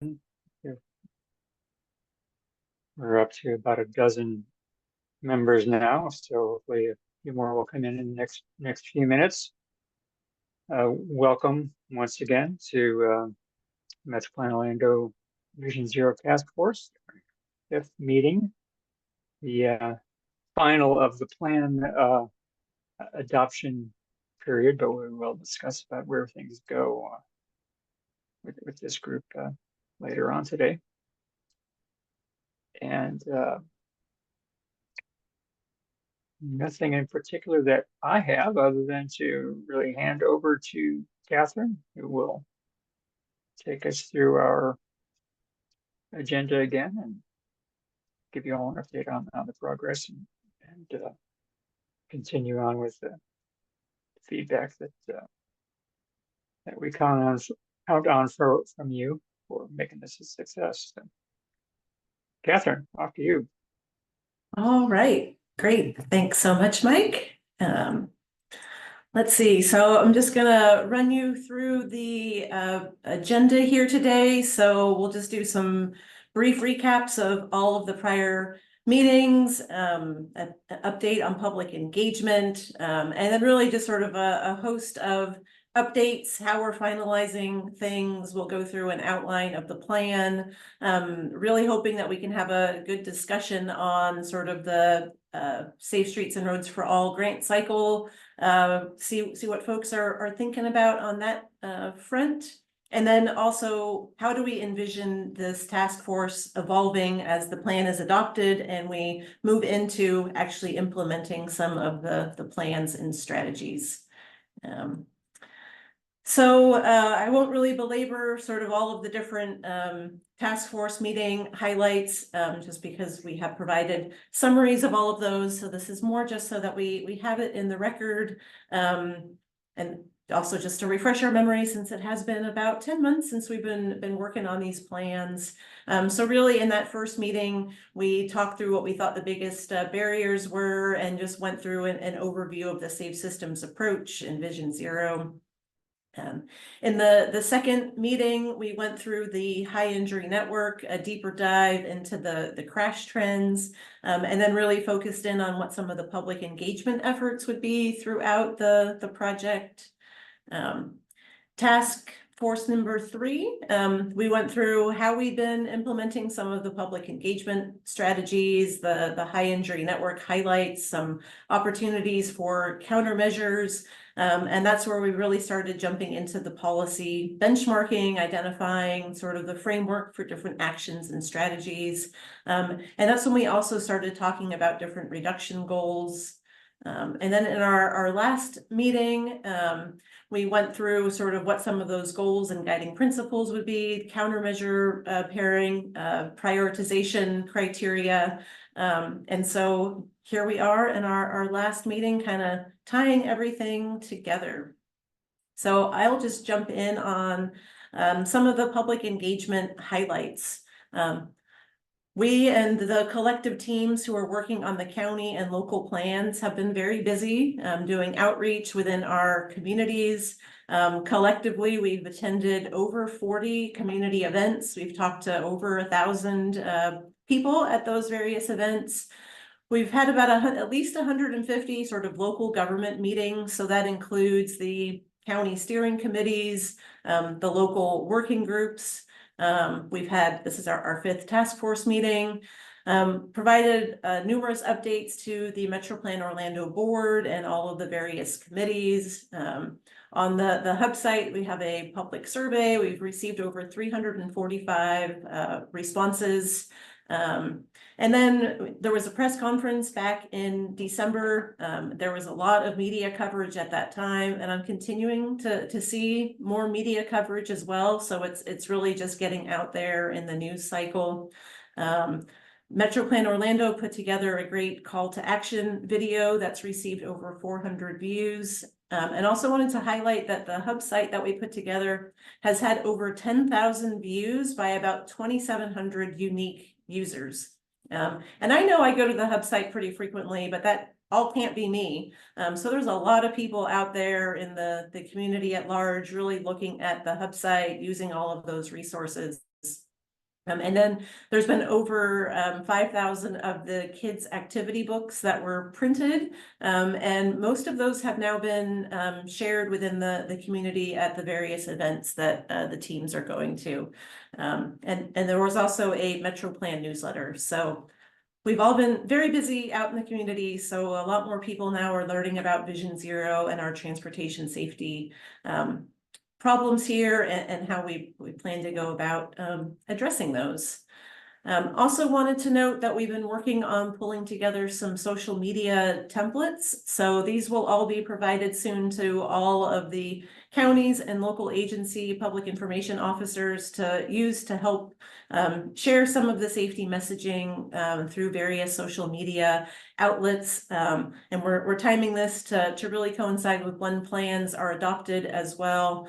We're up to about a dozen members now, so hopefully a few more will come in the next few minutes. Welcome once again to Metro Plan Orlando Vision Zero Task Force, fifth meeting, the final of the plan adoption period, but we will discuss about where things go with this group later on today. And nothing in particular that I have other than to really hand over to Catherine, who will take us through our agenda again and give you all an update on the progress and continue on with the feedback that we count on from you for making this a success. So, Catherine, off to you. All right, great. Thanks so much, Mike. Let's see. So I'm just gonna run you through the agenda here today. So we'll just do some brief recaps of all of the prior meetings, an update on public engagement, and then really just sort of a host of updates, how we're finalizing things. We'll go through an outline of the plan, really hoping that we can have a good discussion on sort of the Safe Streets and Roads for All grant cycle, see what folks are thinking about on that front. And then also, how do we envision this task force evolving as the plan is adopted and we move into actually implementing some of the plans and strategies. So I won't really belabor sort of all of the different task force meeting highlights, just because we have provided summaries of all of those. So this is more just so that we have it in the record, and also just to refresh our memory, since it has been about 10 months since we've been working on these plans. So really in that first meeting, we talked through what we thought the biggest barriers were and just went through an overview of the Safe Systems approach and Vision Zero. In the second meeting, we went through the high injury network, a deeper dive into the crash trends, and then really focused in on what some of the public engagement efforts would be throughout the project. Task force number 3, we went through how we've been implementing some of the public engagement strategies, the high injury network highlights, some opportunities for countermeasures, and that's where we really started jumping into the policy benchmarking, identifying sort of the framework for different actions and strategies. And that's when we also started talking about different reduction goals. And then in our last meeting, we went through sort of what some of those goals and guiding principles would be, countermeasure pairing, prioritization criteria. And so here we are in our last meeting, kind of tying everything together. So I'll just jump in on some of the public engagement highlights. We and the collective teams who are working on the county and local plans have been very busy doing outreach within our communities. Collectively, we've attended over 40 community events. We've talked to over 1,000 people at those various events. We've had about at least 150 sort of local government meetings. So that includes the county steering committees, the local working groups. This is our 5th task force meeting, provided numerous updates to the Metro Plan Orlando board and all of the various committees. On the hub site, we have a public survey. We've received over 345 responses. And then there was a press conference back in December. There was a lot of media coverage at that time, and I'm continuing to see more media coverage as well. So it's really just getting out there in the news cycle. Metro Plan Orlando put together a great call to action video that's received over 400 views. And also wanted to highlight that the hub site that we put together has had over 10,000 views by about 2,700 unique users. And I know I go to the hub site pretty frequently, but that all can't be me. So there's a lot of people out there in the community at large really looking at the hub site, using all of those resources. And then there's been over 5,000 of the kids' activity books that were printed. And most of those have now been shared within the community at the various events that the teams are going to. And there was also a Metro Plan newsletter. So we've all been very busy out in the community. So a lot more people now are learning about Vision Zero and our transportation safety problems here and how we plan to go about addressing those. Also wanted to note that we've been working on pulling together some social media templates. So these will all be provided soon to all of the counties and local agency public information officers to use to help share some of the safety messaging through various social media outlets. And we're timing this to really coincide with when plans are adopted as well.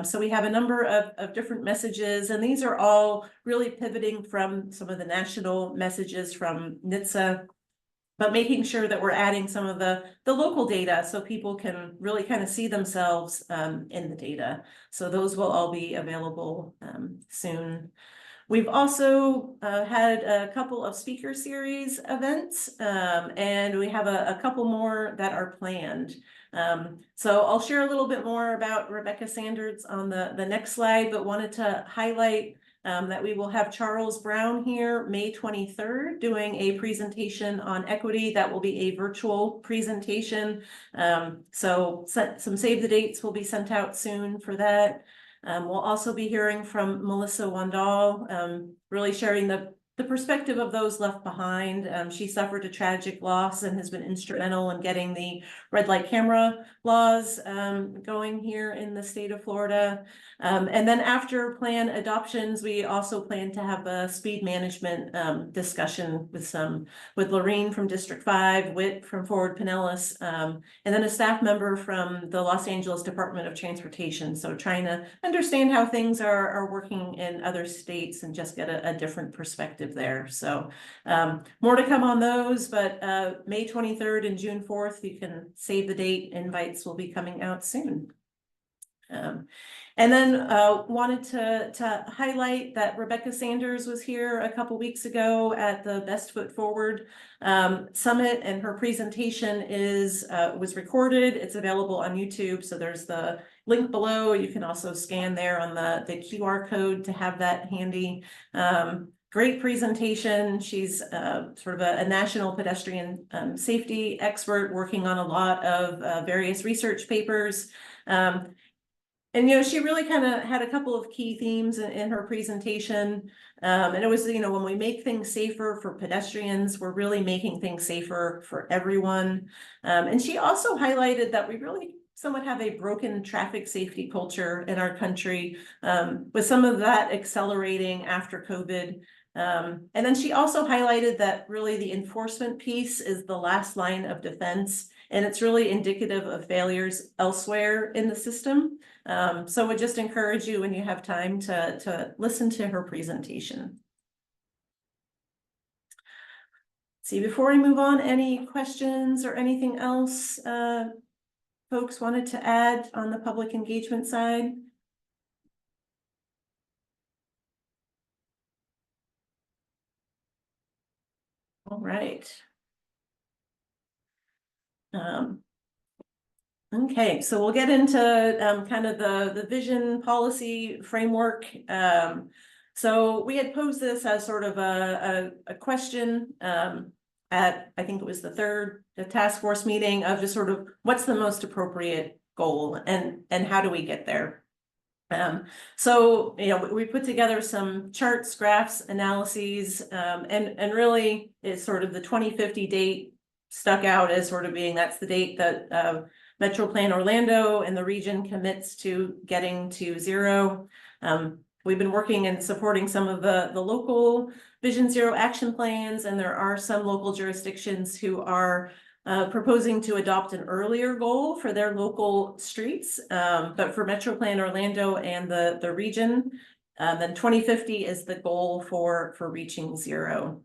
So we have a number of different messages, and these are all really pivoting from some of the national messages from NHTSA, but making sure that we're adding some of the local data so people can really kind of see themselves in the data. So those will all be available soon. We've also had a couple of speaker series events, and we have a couple more that are planned. So I'll share a little bit more about Rebecca Sanders on the next slide, but wanted to highlight that we will have Charles Brown here May 23rd doing a presentation on equity. That will be a virtual presentation. So some save the dates will be sent out soon for that. We'll also be hearing from Melissa Wandal, really sharing the perspective of those left behind. She suffered a tragic loss and has been instrumental in getting the red light camera laws going here in the state of Florida. And then after plan adoptions, we also plan to have a speed management discussion with Lorene from District 5, Whit from Forward Pinellas, and then a staff member from the Los Angeles Department of Transportation. So trying to understand how things are working in other states and just get a different perspective there. So more to come on those, but May 23rd and June 4th, you can save the date. Invites will be coming out soon. And then wanted to highlight that Rebecca Sanders was here a couple weeks ago at the Best Foot Forward Summit, and her presentation was recorded. It's available on YouTube, so there's the link below. You can also scan there on the QR code to have that handy. Great presentation. She's sort of a national pedestrian safety expert working on a lot of various research papers. And, you know, she really kind of had a couple of key themes in her presentation. And it was, you know, when we make things safer for pedestrians, we're really making things safer for everyone. And she also highlighted that we really somewhat have a broken traffic safety culture in our country, with some of that accelerating after COVID. And then she also highlighted that really the enforcement piece is the last line of defense, and it's really indicative of failures elsewhere in the system. So would just encourage you when you have time to listen to her presentation. See, before we move on, any questions or anything else folks wanted to add on the public engagement side? All right. Okay, so we'll get into kind of the vision policy framework. So we had posed this as sort of a question at, I think it was the task force meeting, of just sort of what's the most appropriate goal and how do we get there? So, you know, we put together some charts, graphs, analyses, and really it's sort of the 2050 date stuck out as sort of being, that's the date that Metro Plan Orlando and the region commits to getting to zero. We've been working and supporting some of the local Vision Zero action plans, and there are some local jurisdictions who are proposing to adopt an earlier goal for their local streets. But for Metro Plan Orlando and the region, then 2050 is the goal for reaching zero.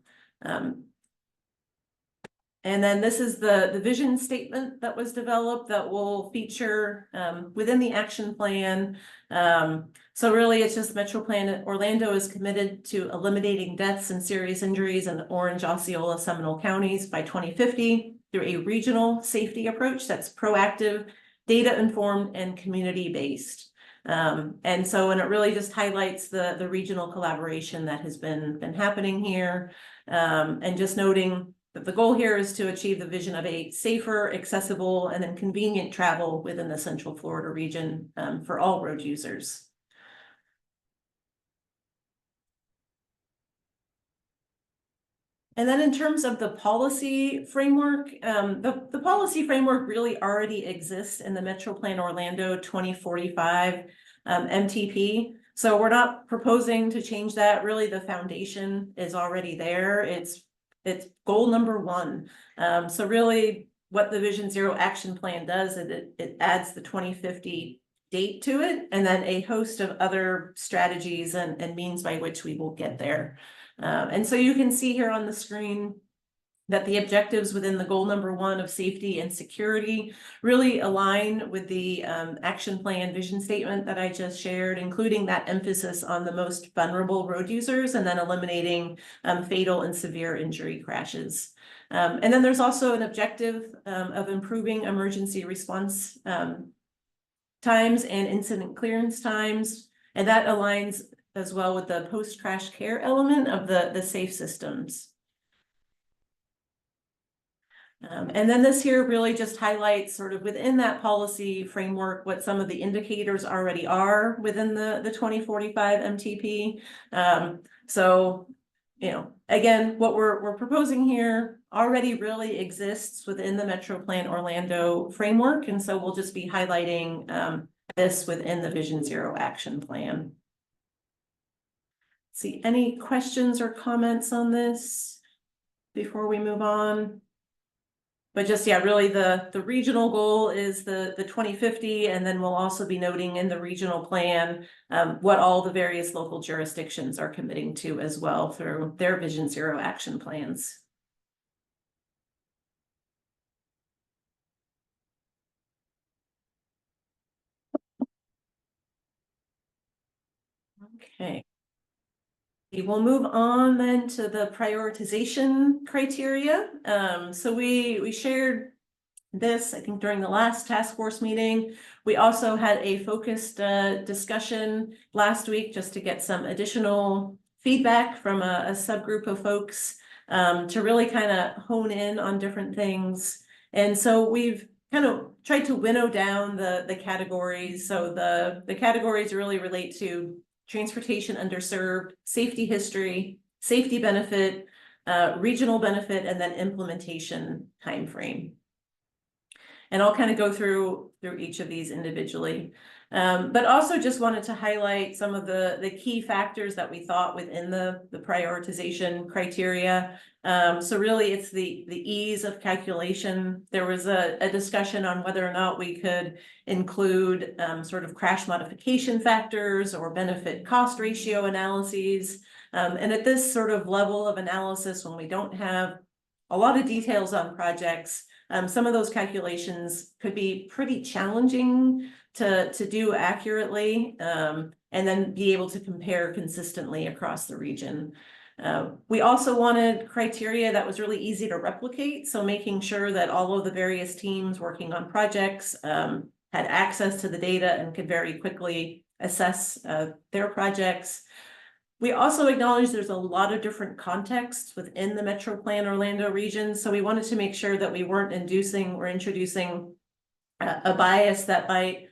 And then this is the vision statement that was developed that will feature within the action plan. So really, it's just Metro Plan Orlando is committed to eliminating deaths and serious injuries in Orange, Osceola, Seminole counties by 2050 through a regional safety approach that's proactive, data-informed, and community-based. And it really just highlights the regional collaboration that has been happening here. And just noting that the goal here is to achieve the vision of a safer, accessible, and then convenient travel within the Central Florida region for all road users. And then in terms of the policy framework, the policy framework really already exists in the Metro Plan Orlando 2045 MTP. So we're not proposing to change that. Really, the foundation is already there. It's goal number 1. So really what the Vision Zero action plan does is it adds the 2050 date to it, and then a host of other strategies and means by which we will get there. And so you can see here on the screen that the objectives within the goal number 1 of safety and security really align with the action plan vision statement that I just shared, including that emphasis on the most vulnerable road users and then eliminating fatal and severe injury crashes. And then there's also an objective of improving emergency response times and incident clearance times, and that aligns as well with the post-crash care element of the safe systems. And then this here really just highlights sort of within that policy framework what some of the indicators already are within the 2045 MTP. So, you know, again, what we're proposing here already really exists within the Metro Plan Orlando framework, and so we'll just be highlighting this within the Vision Zero action plan. See, any questions or comments on this before we move on? But just, yeah, really the regional goal is the 2050, and then we'll also be noting in the regional plan what all the various local jurisdictions are committing to as well through their Vision Zero action plans. Okay. We'll move on then to the prioritization criteria. So we shared this, I think, during the last task force meeting. We also had a focused discussion last week just to get some additional feedback from a subgroup of folks to really kind of hone in on different things. And so we've kind of tried to winnow down the categories. So the categories really relate to transportation underserved, safety history, safety benefit, regional benefit, and then implementation timeframe. And I'll kind of go through each of these individually. But also just wanted to highlight some of the key factors that we thought within the prioritization criteria. So really it's the ease of calculation. There was a discussion on whether or not we could include sort of crash modification factors or benefit cost ratio analyses. And at this sort of level of analysis, when we don't have a lot of details on projects, some of those calculations could be pretty challenging to do accurately, and then be able to compare consistently across the region. We also wanted criteria that was really easy to replicate, so making sure that all of the various teams working on projects had access to the data and could very quickly assess their projects. We also acknowledge there's a lot of different contexts within the Metro Plan Orlando region, so we wanted to make sure that we weren't inducing or introducing a bias that might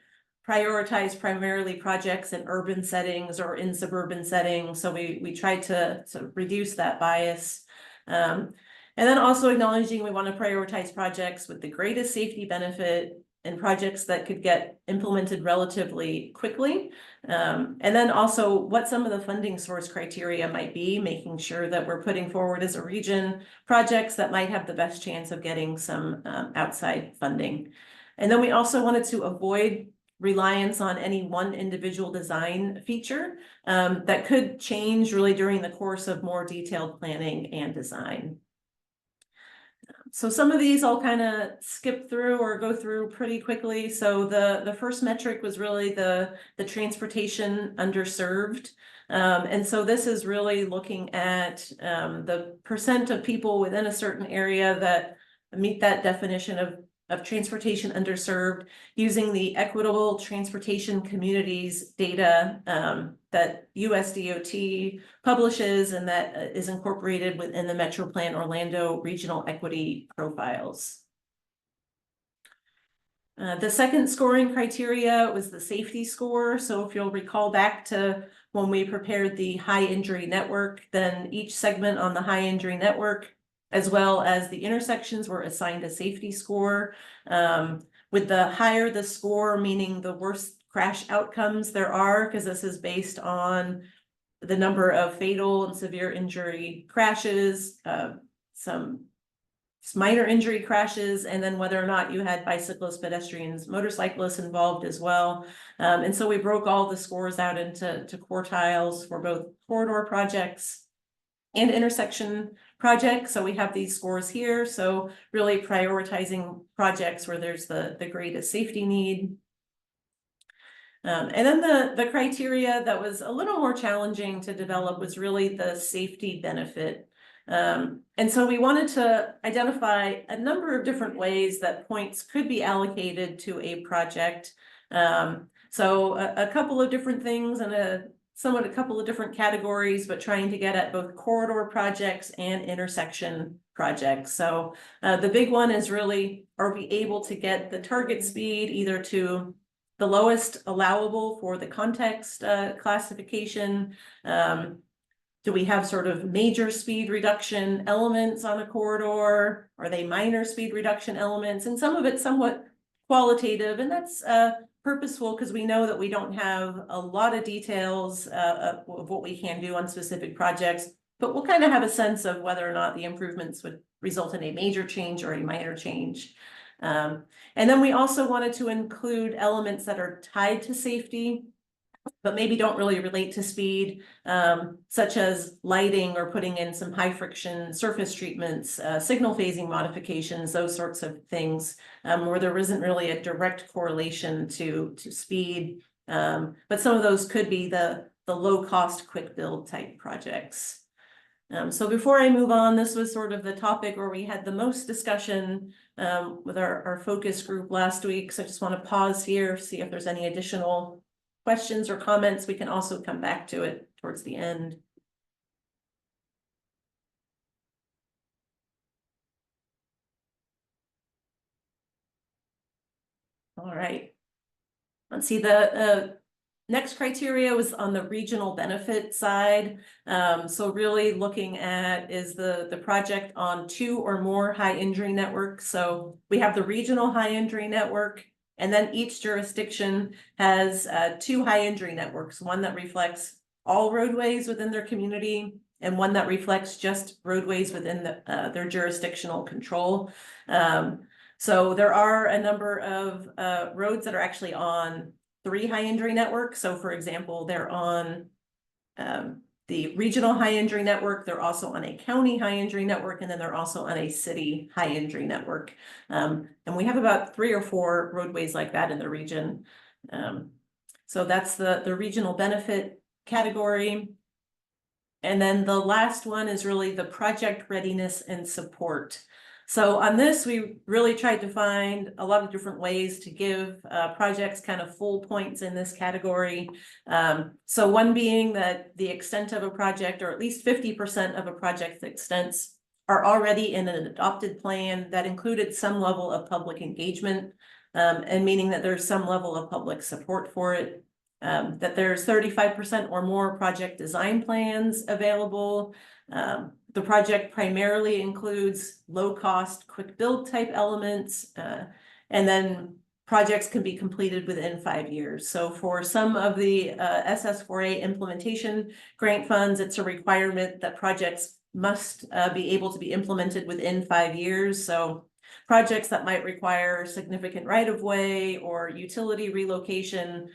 prioritize primarily projects in urban settings or in suburban settings. So we tried to reduce that bias. And then also acknowledging we want to prioritize projects with the greatest safety benefit and projects that could get implemented relatively quickly. And then also what some of the funding source criteria might be, making sure that we're putting forward as a region projects that might have the best chance of getting some outside funding. And then we also wanted to avoid reliance on any one individual design feature that could change really during the course of more detailed planning and design. So some of these I'll kind of skip through or go through pretty quickly. So the first metric was really the transportation underserved. And so this is really looking at the percent of people within a certain area that meet that definition of transportation underserved, using the Equitable Transportation Communities data that USDOT publishes and that is incorporated within the Metro Plan Orlando Regional Equity Profiles. The second scoring criteria was the safety score. So if you'll recall back to when we prepared the high injury network, then each segment on the high injury network, as well as the intersections, were assigned a safety score. With the higher the score, meaning the worse crash outcomes there are, because this is based on the number of fatal and severe injury crashes, some minor injury crashes, and then whether or not you had bicyclists, pedestrians, motorcyclists involved as well. And so we broke all the scores out into quartiles for both corridor projects and intersection projects. So we have these scores here. So really prioritizing projects where there's the greatest safety need. And then the criteria that was a little more challenging to develop was really the safety benefit. And so we wanted to identify a number of different ways that points could be allocated to a project. So a couple of different things and a couple of different categories, but trying to get at both corridor projects and intersection projects. So the big one is really, are we able to get the target speed either to the lowest allowable for the context classification? Do we have sort of major speed reduction elements on a corridor? Are they minor speed reduction elements? And some of it's somewhat qualitative, and that's purposeful because we know that we don't have a lot of details of what we can do on specific projects, but we'll kind of have a sense of whether or not the improvements would result in a major change or a minor change. And then we also wanted to include elements that are tied to safety, but maybe don't really relate to speed, such as lighting or putting in some high friction surface treatments, signal phasing modifications, those sorts of things, where there isn't really a direct correlation to speed. But some of those could be the low cost, quick build type projects. So before I move on, this was sort of the topic where we had the most discussion with our focus group last week. So I just want to pause here, see if there's any additional questions or comments. We can also come back to it towards the end. All right. Let's see, the next criteria was on the regional benefit side. So really looking at, is the project on 2 or more high injury networks? So we have the regional high injury network, and then each jurisdiction has 2 high injury networks, one that reflects all roadways within their community and one that reflects just roadways within their jurisdictional control. So there are a number of roads that are actually on 3 high injury networks. So for example, they're on the regional high injury network, they're also on a county high injury network, and then they're also on a city high injury network. And we have about 3 or 4 roadways like that in the region. So that's the regional benefit category. And then the last one is really the project readiness and support. So on this, we really tried to find a lot of different ways to give projects kind of full points in this category. So one being that the extent of a project, or at least 50% of a project's extents, are already in an adopted plan that included some level of public engagement, and meaning that there's some level of public support for it. That there's 35% or more project design plans available. The project primarily includes low-cost, quick build type elements, and then projects can be completed within 5 years. So for some of the SS4A implementation grant funds, it's a requirement that projects must be able to be implemented within 5 years. So projects that might require significant right-of-way or utility relocation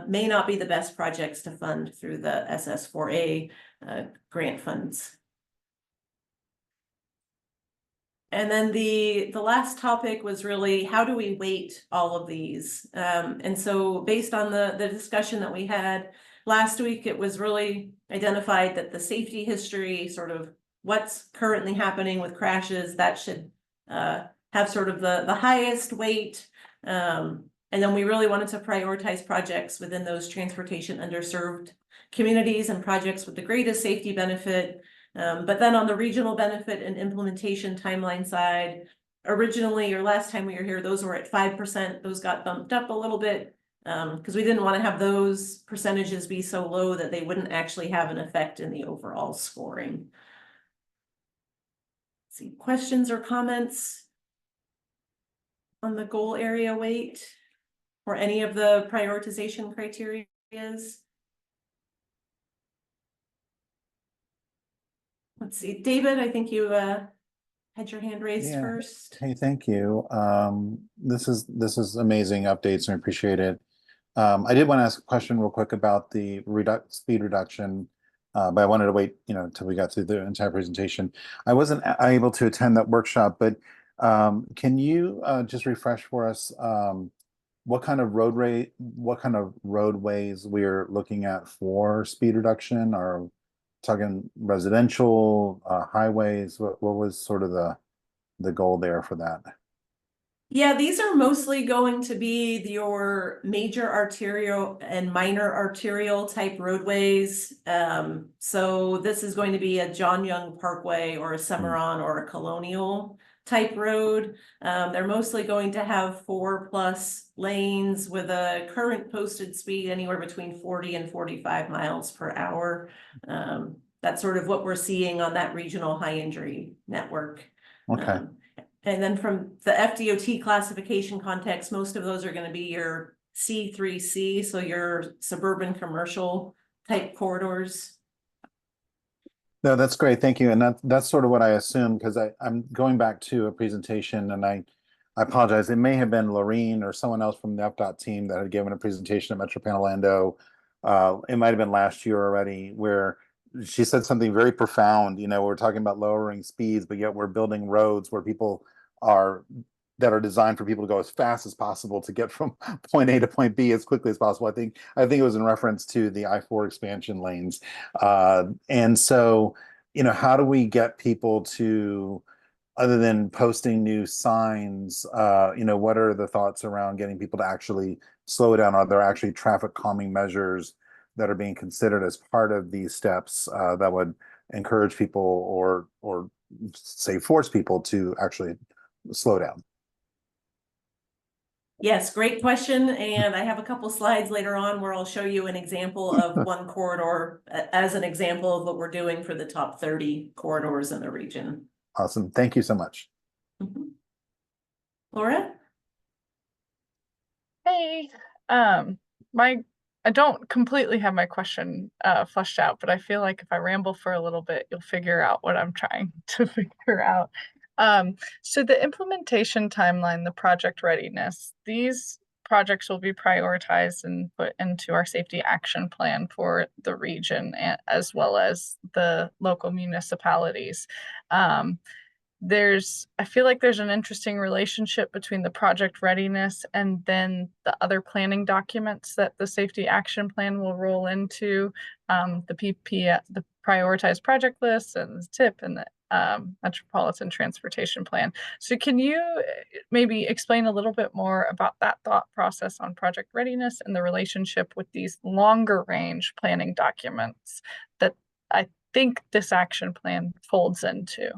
may not be the best projects to fund through the SS4A grant funds. And then the last topic was really how do we weight all of these? And so based on the discussion that we had last week, it was really identified that the safety history, sort of what's currently happening with crashes, that should have sort of the highest weight. And then we really wanted to prioritize projects within those transportation underserved communities and projects with the greatest safety benefit. But then on the regional benefit and implementation timeline side, originally or last time we were here, those were at 5%. Those got bumped up a little bit because we didn't want to have those percentages be so low that they wouldn't actually have an effect in the overall scoring. Let's see, questions or comments on the goal area weight or any of the prioritization criteria? Let's see, David, I think you had your hand raised Yeah. first. Hey, thank you. This is amazing updates and I appreciate it. I did want to ask a question real quick about the speed reduction, but I wanted to wait, until we got through the entire presentation. I wasn't able to attend that workshop, but can you just refresh for us what kind of roadways we're looking at for speed reduction? Are talking residential, highways? What was sort of the goal there for that? Yeah, these are mostly going to be your major arterial and minor arterial type roadways. So this is going to be a John Young Parkway or a Cimarron or a Colonial type road. They're mostly going to have 4+ lanes with a current posted speed anywhere between 40 and 45 miles per hour. That's sort of what we're seeing on that regional high injury network. Okay. And then from the FDOT classification context, most of those are going to be your C3C, so your suburban commercial type corridors. No, that's great. Thank you. And that's sort of what I assumed because I'm going back to a presentation and I apologize. It may have been Lorene or someone else from the FDOT team that had given a presentation at Metro Pan Orlando. It might have been last year already where she said something very profound. We're talking about lowering speeds, but yet we're building roads where people are designed for people to go as fast as possible to get from point A to point B as quickly as possible. I think it was in reference to the I-4 expansion lanes. And so, how do we get people to, other than posting new signs, what are the thoughts around getting people to actually slow down? Are there actually traffic calming measures that are being considered as part of these steps that would encourage people or say force people to actually slow down? Yes, great question. And I have a couple slides later on where I'll show you an example of one corridor as an example of what we're doing for the top 30 corridors in the region. Awesome. Thank you so much. Laura? Hey, I don't completely have my question fleshed out, but I feel like if I ramble for a little bit, you'll figure out what I'm trying to figure out. So the implementation timeline, the project readiness, these projects will be prioritized and put into our safety action plan for the region as well as the local municipalities. I feel like there's an interesting relationship between the project readiness and then the other planning documents that the safety action plan will roll into, the PP, the prioritized project list and the TIP and the Metropolitan Transportation Plan. So can you maybe explain a little bit more about that thought process on project readiness and the relationship with these longer range planning documents that I think this action plan folds into?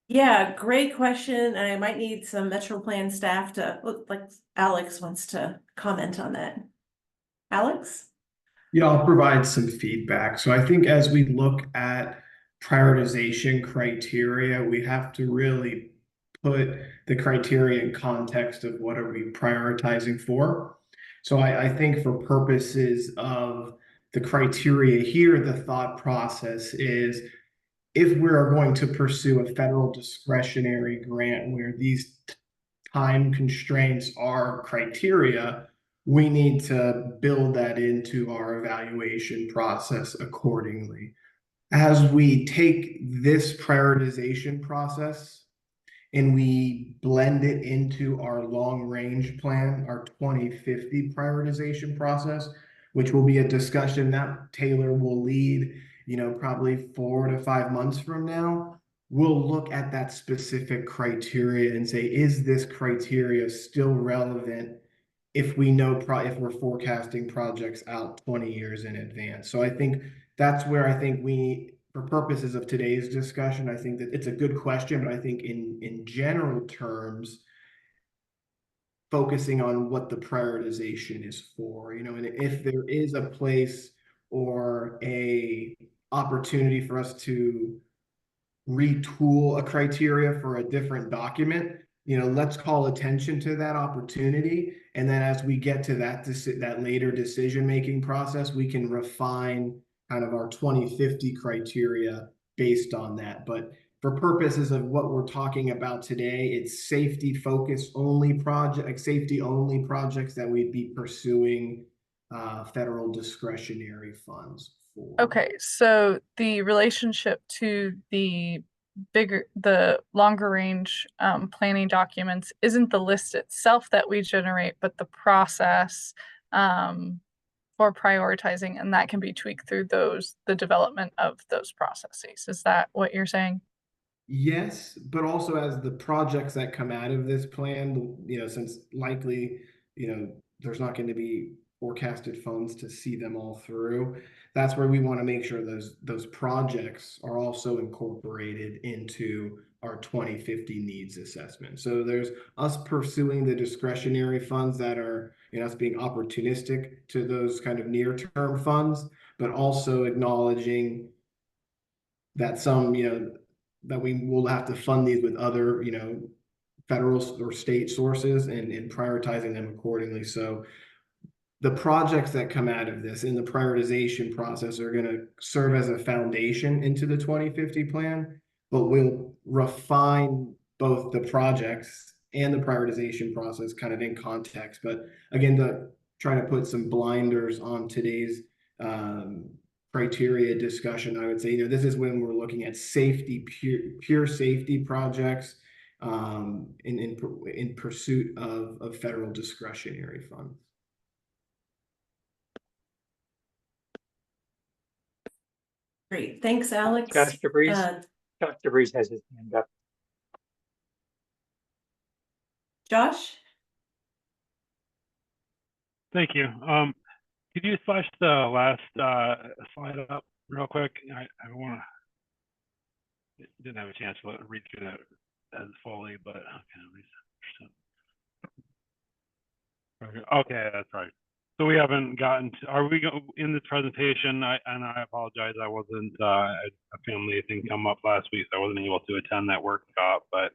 Yeah, great question. And I might need some Metro Plan staff to, like Alex wants to comment on that. Alex? Yeah, I'll provide some feedback. So I think as we look at prioritization criteria, we have to really put the criteria in context of what are we prioritizing for. So I think for purposes of the criteria here, the thought process is if we're going to pursue a federal discretionary grant where these time constraints are criteria, we need to build that into our evaluation process accordingly. as we take this prioritization process and we blend it into our long range plan, our 2050 prioritization process, which will be a discussion that Taylor will lead, probably 4 to 5 months from now. We'll look at that specific criteria and say, is this criteria still relevant if we know if we're forecasting projects out 20 years in advance? So I think that's where I think for purposes of today's discussion, I think that it's a good question, but I think in general terms, focusing on what the prioritization is for, and if there is a place or a opportunity for us to retool a criteria for a different document, let's call attention to that opportunity. And then as we get to that later decision-making process, we can refine kind of our 2050 criteria based on that. But for purposes of what we're talking about today, it's safety focus only safety only projects that we'd be pursuing federal discretionary funds for. Okay, so the relationship to the longer range planning documents isn't the list itself that we generate, but the process for prioritizing, and that can be tweaked through the development of those processes. Is that what you're saying? Yes, but also as the projects that come out of this plan, since likely, there's not going to be forecasted funds to see them all through. That's where we want to make sure those projects are also incorporated into our 2050 needs assessment. So there's us pursuing the discretionary funds that are, us being opportunistic to those kind of near-term funds, but also acknowledging that some, that we will have to fund these with other, federal or state sources and prioritizing them accordingly. So the projects that come out of this in the prioritization process are going to serve as a foundation into the 2050 plan, but we'll refine both the projects and the prioritization process kind of in context. But again, to try to put some blinders on today's criteria discussion, I would say, this is when we're looking at safety, pure safety projects in pursuit of federal discretionary funds. Great, thanks, Alex. Josh DeVries. Josh DeVries has his hand up. Josh? Thank you. Could you flash the last slide up real quick? I didn't have a chance to read through that as fully, but okay, that's right. So we haven't gotten to, are we in this presentation? And I apologize, I wasn't, a family thing come up last week, so I wasn't able to attend that workshop, but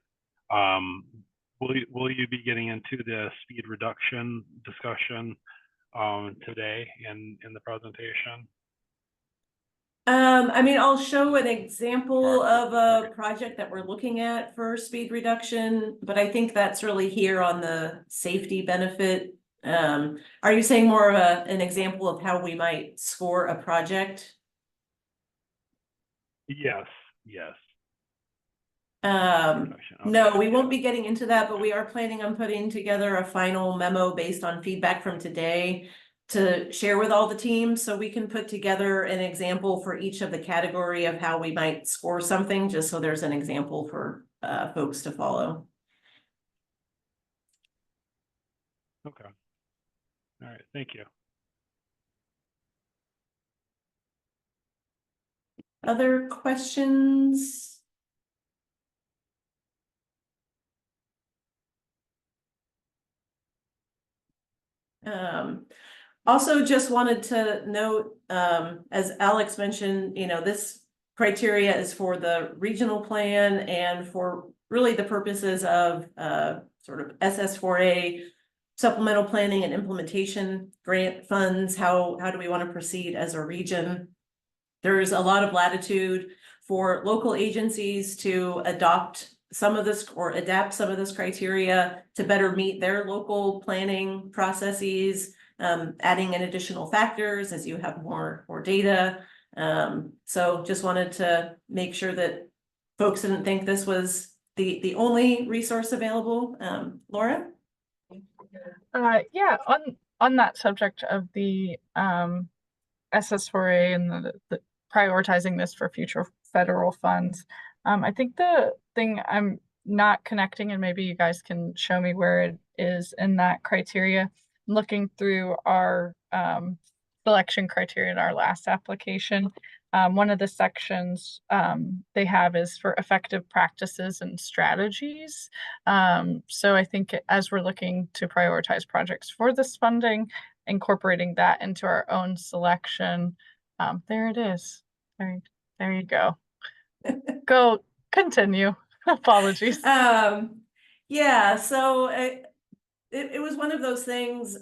will you be getting into the speed reduction discussion today in the presentation? I mean, I'll show an example of a project that we're looking at for speed reduction, but I think that's really here on the safety benefit. Are you saying more of an example of how we might score a project? Yes. No, we won't be getting into that, but we are planning on putting together a final memo based on feedback from today to share with all the teams, so we can put together an example for each of the category of how we might score something, just so there's an example for folks to follow. Okay. All right, thank you. Other questions? Also just wanted to note, as Alex mentioned, this criteria is for the regional plan and for really the purposes of sort of SS4A supplemental planning and implementation grant funds. How do we want to proceed as a region? There's a lot of latitude for local agencies to adopt some of this or adapt some of this criteria to better meet their local planning processes, adding in additional factors as you have more data. So just wanted to make sure that folks didn't think this was the only resource available. Laura? Yeah, on that subject of the SS4A and the prioritizing this for future federal funds, I think the thing I'm not connecting, and maybe you guys can show me where it is in that criteria, looking through our selection criteria in our last application. One of the sections they have is for effective practices and strategies. So I think as we're looking to prioritize projects for this funding, incorporating that into our own selection. There it is. There you go. Go continue. Apologies. Yeah, so it was one of those things,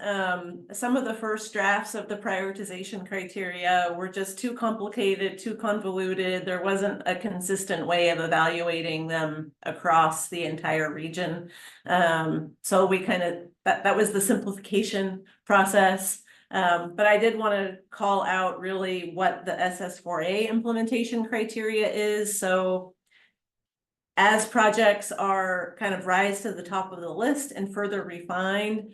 some of the first drafts of the prioritization criteria were just too complicated, too convoluted. There wasn't a consistent way of evaluating them across the entire region. So we kind of, that was the simplification process. But I did want to call out really what the SS4A implementation criteria is. So as projects are kind of rise to the top of the list and further refined,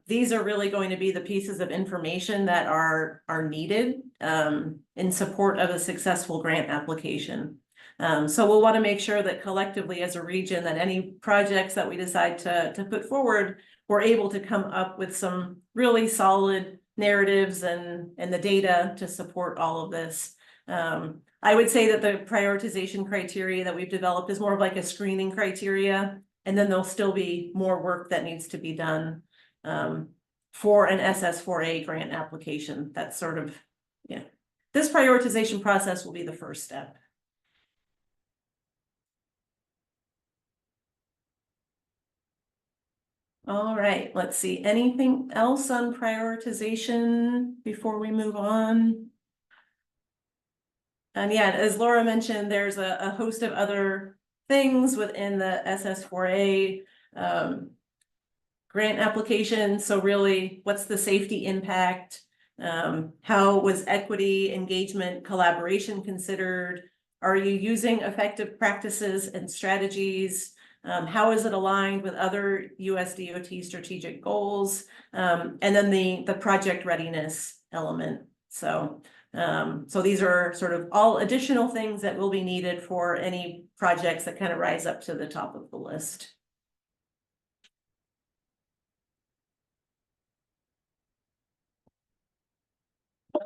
these are really going to be the pieces of information that are needed in support of a successful grant application. So we'll want to make sure that collectively as a region that any projects that we decide to put forward, we're able to come up with some really solid narratives and the data to support all of this. I would say that the prioritization criteria that we've developed is more of like a screening criteria, and then there'll still be more work that needs to be done for an SS4A grant application. That's sort of, yeah. This prioritization process will be the first step. All right, let's see. Anything else on prioritization before we move on? And yeah, as Laura mentioned, there's a host of other things within the SS4A grant application. So really, what's the safety impact? How was equity, engagement, collaboration considered? Are you using effective practices and strategies? How is it aligned with other US DOT strategic goals? And then the project readiness element. So these are sort of all additional things that will be needed for any projects that kind of rise up to the top of the list.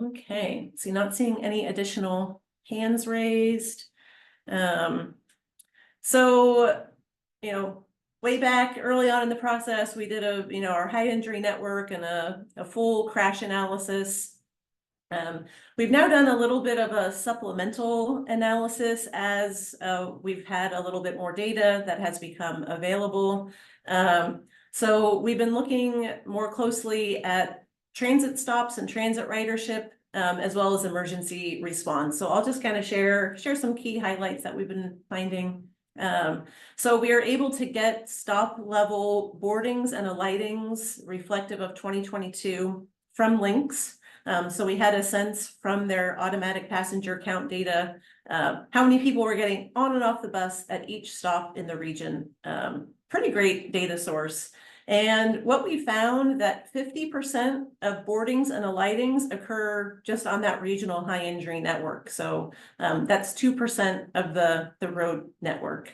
Okay, so not seeing any additional hands raised. So, you know, way back early on in the process, we did our high injury network and a full crash analysis. We've now done a little bit of a supplemental analysis as we've had a little bit more data that has become available. So we've been looking more closely at transit stops and transit ridership, as well as emergency response. So I'll just kind of share some key highlights that we've been finding. So we are able to get stop level boardings and alightings reflective of 2022 from Lynx. So we had a sense from their automatic passenger count data, how many people were getting on and off the bus at each stop in the region. Pretty great data source. And what we found that 50% of boardings and alightings occur just on that regional high injury network. So that's 2% of the road network.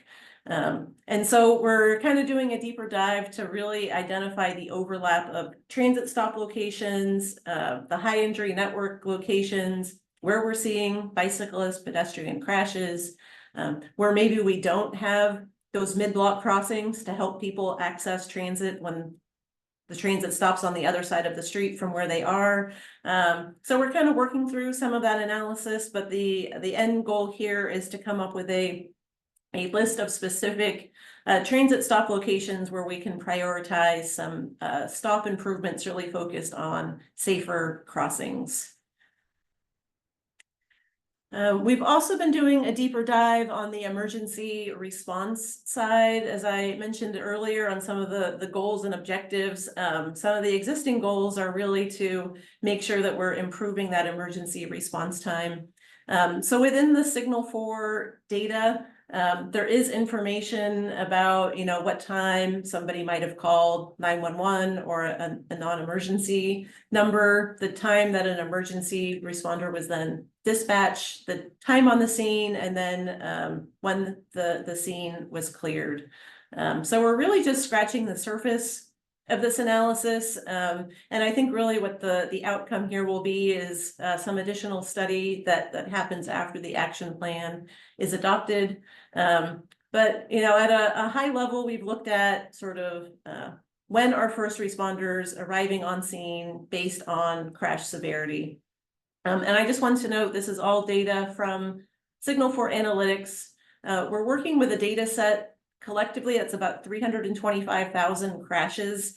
And so we're kind of doing a deeper dive to really identify the overlap of transit stop locations, the high injury network locations, where we're seeing bicyclist, pedestrian crashes, where maybe we don't have those mid-block crossings to help people access transit when the transit stops on the other side of the street from where they are. So we're kind of working through some of that analysis, but the end goal here is to come up with a list of specific transit stop locations where we can prioritize some stop improvements really focused on safer crossings. We've also been doing a deeper dive on the emergency response side, as I mentioned earlier, on some of the goals and objectives. Some of the existing goals are really to make sure that we're improving that emergency response time. So within the Signal 4 data, there is information about, you know, what time somebody might have called 911 or a non-emergency number, the time that an emergency responder was then dispatched, the time on the scene, and then when the scene was cleared. So we're really just scratching the surface of this analysis. And I think really what the outcome here will be is some additional study that happens after the action plan is adopted. But, you know, at a high level, we've looked at sort of when are first responders arriving on scene based on crash severity. And I just want to note, this is all data from Signal 4 Analytics. We're working with a data set collectively, it's about 325,000 crashes.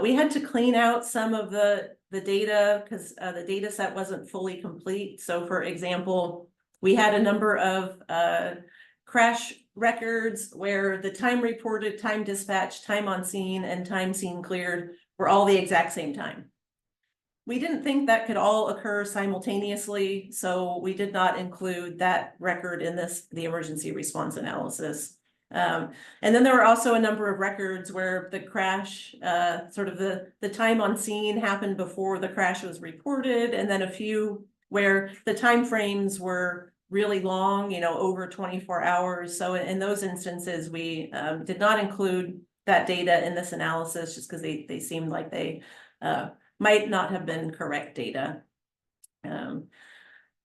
We had to clean out some of the data because the data set wasn't fully complete. So for example, we had a number of crash records where the time reported, time dispatched, time on scene, and time scene cleared were all the exact same time. We didn't think that could all occur simultaneously, so we did not include that record in the emergency response analysis. And then there were also a number of records where the crash, sort of the time on scene happened before the crash was reported, and then a few where the time frames were really long, you know, over 24 hours. So in those instances, we did not include that data in this analysis just because they seemed like they might not have been correct data.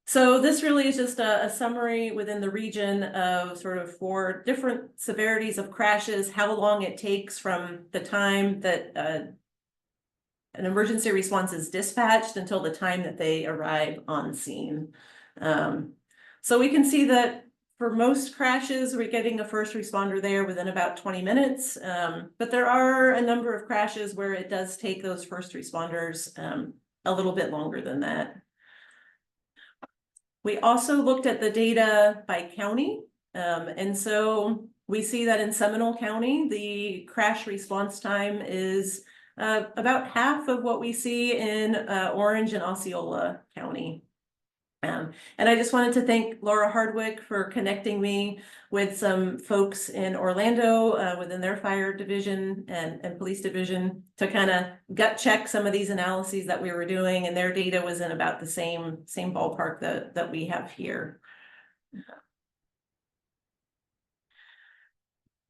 So this really is just a summary within the region of sort of 4 different severities of crashes, how long it takes from the time that an emergency response is dispatched until the time that they arrive on scene. So we can see that for most crashes, we're getting a first responder there within about 20 minutes. But there are a number of crashes where it does take those first responders a little bit longer than that. We also looked at the data by county. And so we see that in Seminole County, the crash response time is about half of what we see in Orange and Osceola County. And I just wanted to thank Laura Hardwick for connecting me with some folks in Orlando within their fire division and police division to kind of gut check some of these analyses that we were doing, and their data was in about the same ballpark that we have here.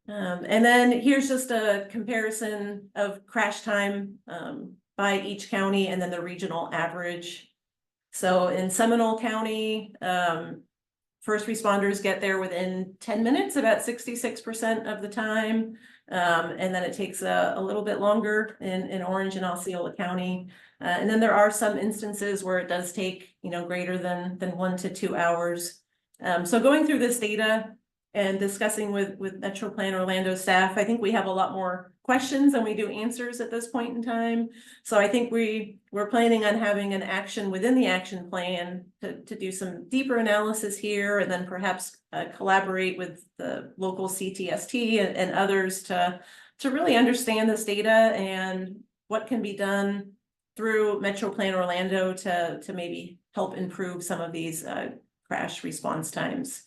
And then here's just a comparison of crash time by each county and then the regional average. So in Seminole County, first responders get there within 10 minutes, about 66% of the time. And then it takes a little bit longer in Orange and Osceola County. And then there are some instances where it does take, you know, greater than 1 to 2 hours. So going through this data and discussing with Metro Plan Orlando staff, I think we have a lot more questions than we do answers at this point in time. So I think we're planning on having an action within the action plan to do some deeper analysis here, and then perhaps collaborate with the local CTST and others to really understand this data and what can be done through Metro Plan Orlando to maybe help improve some of these crash response times.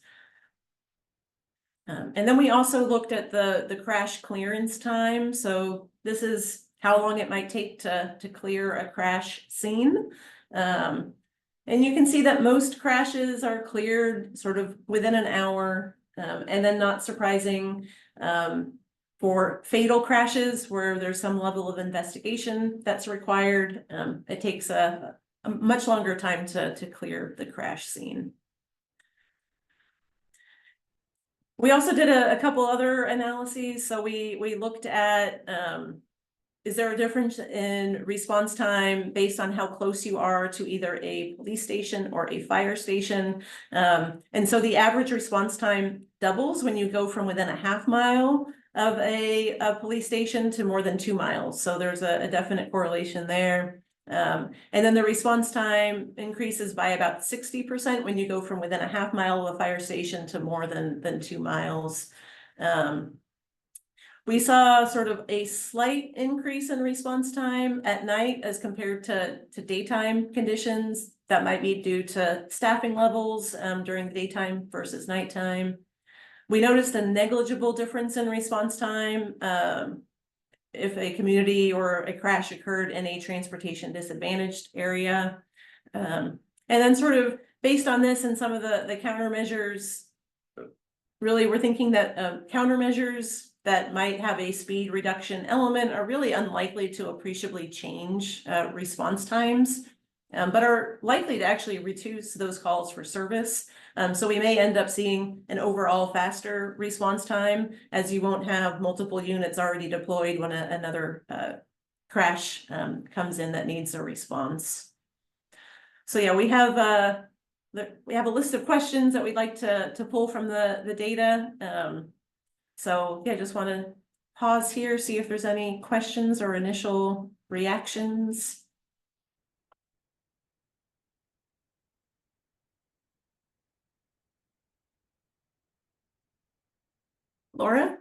And then we also looked at the crash clearance time. So this is how long it might take to clear a crash scene. And you can see that most crashes are cleared sort of within an hour. And then not surprising, for fatal crashes where there's some level of investigation that's required, it takes a much longer time to clear the crash scene. We also did a couple other analyses. So we looked at, is there a difference in response time based on how close you are to either a police station or a fire station? And so the average response time doubles when you go from within a half mile of a police station to more than 2 miles. So there's a definite correlation there. And then the response time increases by about 60% when you go from within a half mile of a fire station to more than 2 miles. We saw sort of a slight increase in response time at night as compared to daytime conditions. That might be due to staffing levels during the daytime versus nighttime. We noticed a negligible difference in response time if a community or a crash occurred in a transportation disadvantaged area. And then sort of based on this and some of the countermeasures, really we're thinking that countermeasures that might have a speed reduction element are really unlikely to appreciably change response times, but are likely to actually reduce those calls for service. So we may end up seeing an overall faster response time, as you won't have multiple units already deployed when another crash comes in that needs a response. So yeah, we have a list of questions that we'd like to pull from the data. So yeah, just want to pause here, see if there's any questions or initial reactions. Laura?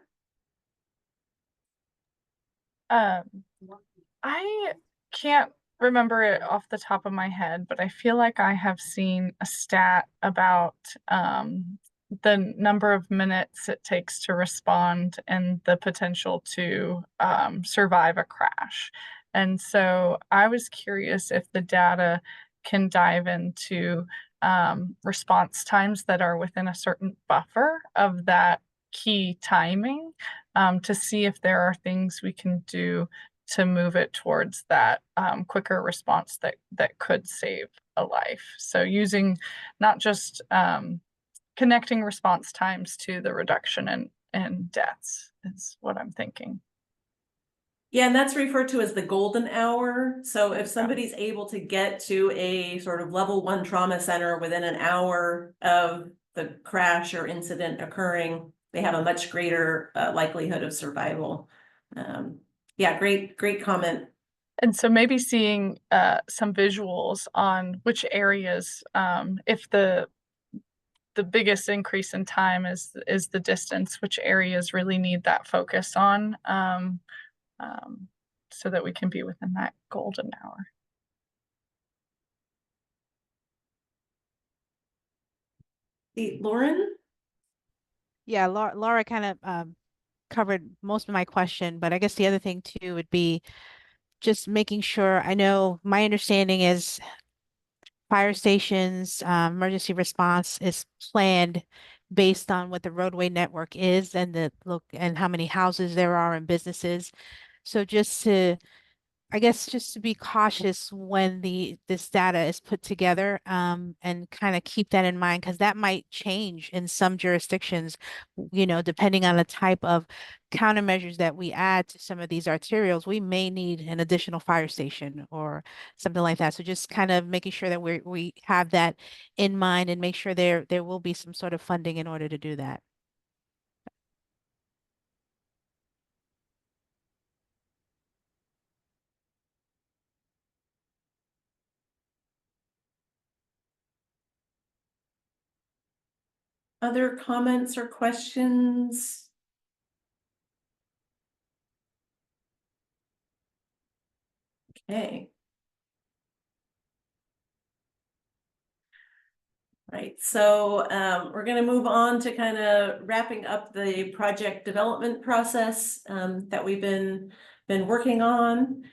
I can't remember it off the top of my head, but I feel like I have seen a stat about the number of minutes it takes to respond and the potential to survive a crash. And so I was curious if the data can dive into response times that are within a certain buffer of that key timing, to see if there are things we can do to move it towards that quicker response that could save a life. So using not just connecting response times to the reduction in deaths is what I'm thinking. Yeah, and that's referred to as the golden hour. So if somebody's able to get to a sort of level 1 trauma center within an hour of the crash or incident occurring, they have a much greater likelihood of survival. Yeah, great comment. And so maybe seeing some visuals on which areas, if the biggest increase in time is the distance, which areas really need that focus on, so that we can be within that golden hour. Lauren? Yeah, Laura kind of covered most of my question, but I guess the other thing too would be just making sure, I know my understanding is fire stations, emergency response is planned based on what the roadway network is and the look and how many houses there are and businesses. So just to, I guess, just to be cautious when this data is put together, and kind of keep that in mind, because that might change in some jurisdictions, depending on the type of countermeasures that we add to some of these arterials. We may need an additional fire station or something like that. So just kind of making sure that we have that in mind and make sure there will be some sort of funding in order to do that. Other comments or questions? Okay. Right, so we're going to move on to kind of wrapping up the project development process that we've been working on.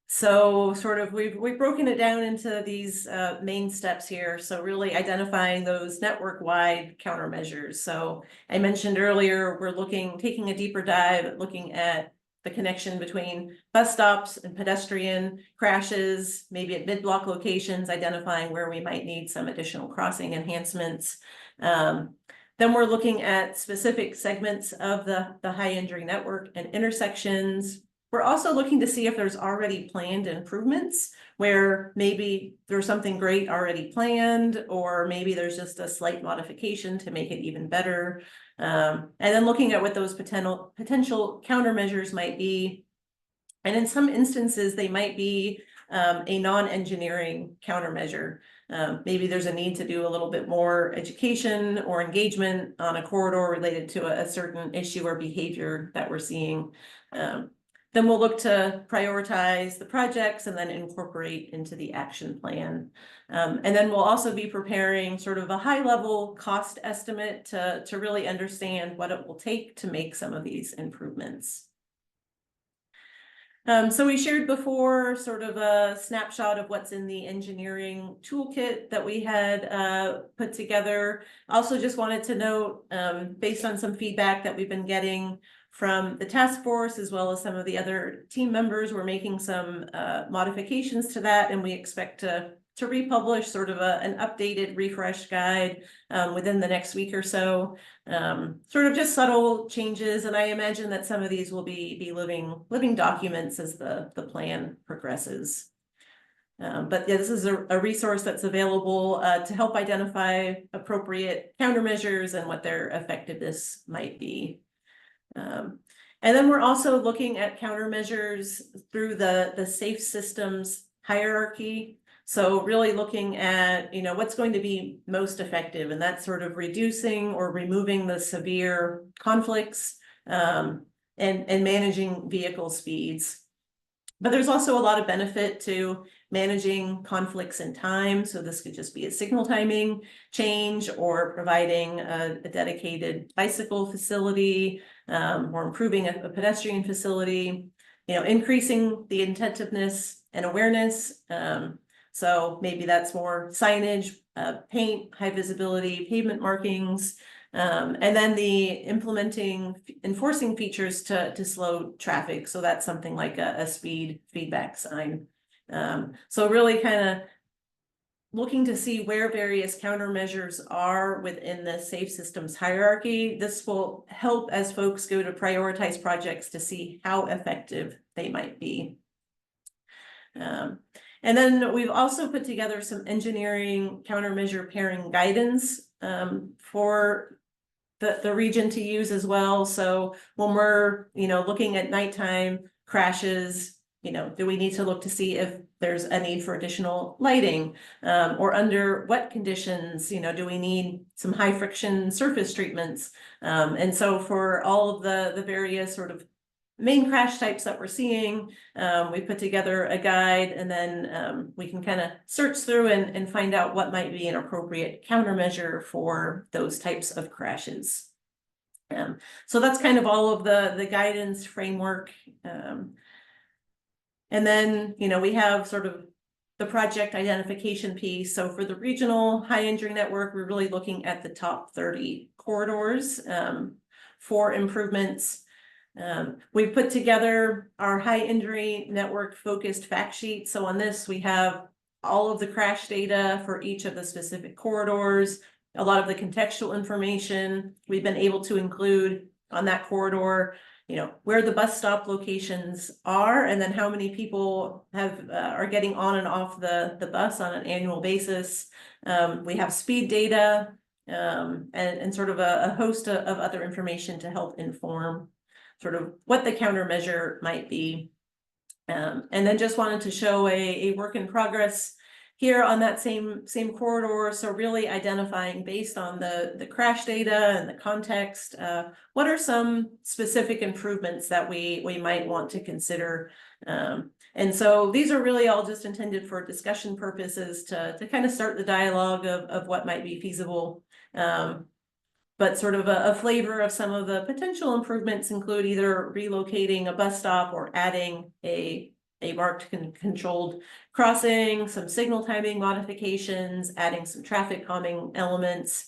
So sort of we've broken it down into these main steps here. So really identifying those network-wide countermeasures. So I mentioned earlier, we're taking a deeper dive at looking at the connection between bus stops and pedestrian crashes, maybe at mid-block locations, identifying where we might need some additional crossing enhancements. Then we're looking at specific segments of the high injury network and intersections. We're also looking to see if there's already planned improvements where maybe there's something great already planned, or maybe there's just a slight modification to make it even better. And then looking at what those potential countermeasures might be. And in some instances, they might be a non-engineering countermeasure. Maybe there's a need to do a little bit more education or engagement on a corridor related to a certain issue or behavior that we're seeing. Then we'll look to prioritize the projects and then incorporate into the action plan. And then we'll also be preparing sort of a high level cost estimate to really understand what it will take to make some of these improvements. So we shared before sort of a snapshot of what's in the engineering toolkit that we had put together. Also just wanted to note, based on some feedback that we've been getting from the task force, as well as some of the other team members, we're making some modifications to that, and we expect to republish sort of an updated refresh guide within the next week or so. Sort of just subtle changes, and I imagine that some of these will be living documents as the plan progresses. But yeah, this is a resource that's available to help identify appropriate countermeasures and what their effectiveness might be. And then we're also looking at countermeasures through the safe systems hierarchy. So really looking at, you know, what's going to be most effective, and that's sort of reducing or removing the severe conflicts and managing vehicle speeds. But there's also a lot of benefit to managing conflicts in time. So this could just be a signal timing change, or providing a dedicated bicycle facility, or improving a pedestrian facility, you know, increasing the attentiveness and awareness. So maybe that's more signage, paint, high visibility, pavement markings, and then the enforcing features to slow traffic. So that's something like a speed feedback sign. So really kind of looking to see where various countermeasures are within the safe systems hierarchy. This will help as folks go to prioritize projects to see how effective they might be. And then we've also put together some engineering countermeasure pairing guidance for the region to use as well. So when we're, you know, looking at nighttime crashes, you know, do we need to look to see if there's a need for additional lighting, or under wet conditions, you know, do we need some high friction surface treatments? And so for all of the various sort of main crash types that we're seeing, we put together a guide, and then we can kind of search through and find out what might be an appropriate countermeasure for those types of crashes. So that's kind of all of the guidance framework. And then, you know, we have sort of the project identification piece. So for the regional high injury network, we're really looking at the top 30 corridors for improvements. We've put together our high injury network focused fact sheet. So on this, we have all of the crash data for each of the specific corridors, a lot of the contextual information we've been able to include on that corridor, you know, where the bus stop locations are, and then how many people are getting on and off the bus on an annual basis. We have speed data and sort of a host of other information to help inform sort of what the countermeasure might be. And then just wanted to show a work in progress here on that same corridor. So really identifying, based on the crash data and the context, what are some specific improvements that we might want to consider. And so these are really all just intended for discussion purposes to kind of start the dialogue of what might be feasible. But sort of a flavor of some of the potential improvements include either relocating a bus stop or adding a marked controlled crossing, some signal timing modifications, adding some traffic calming elements.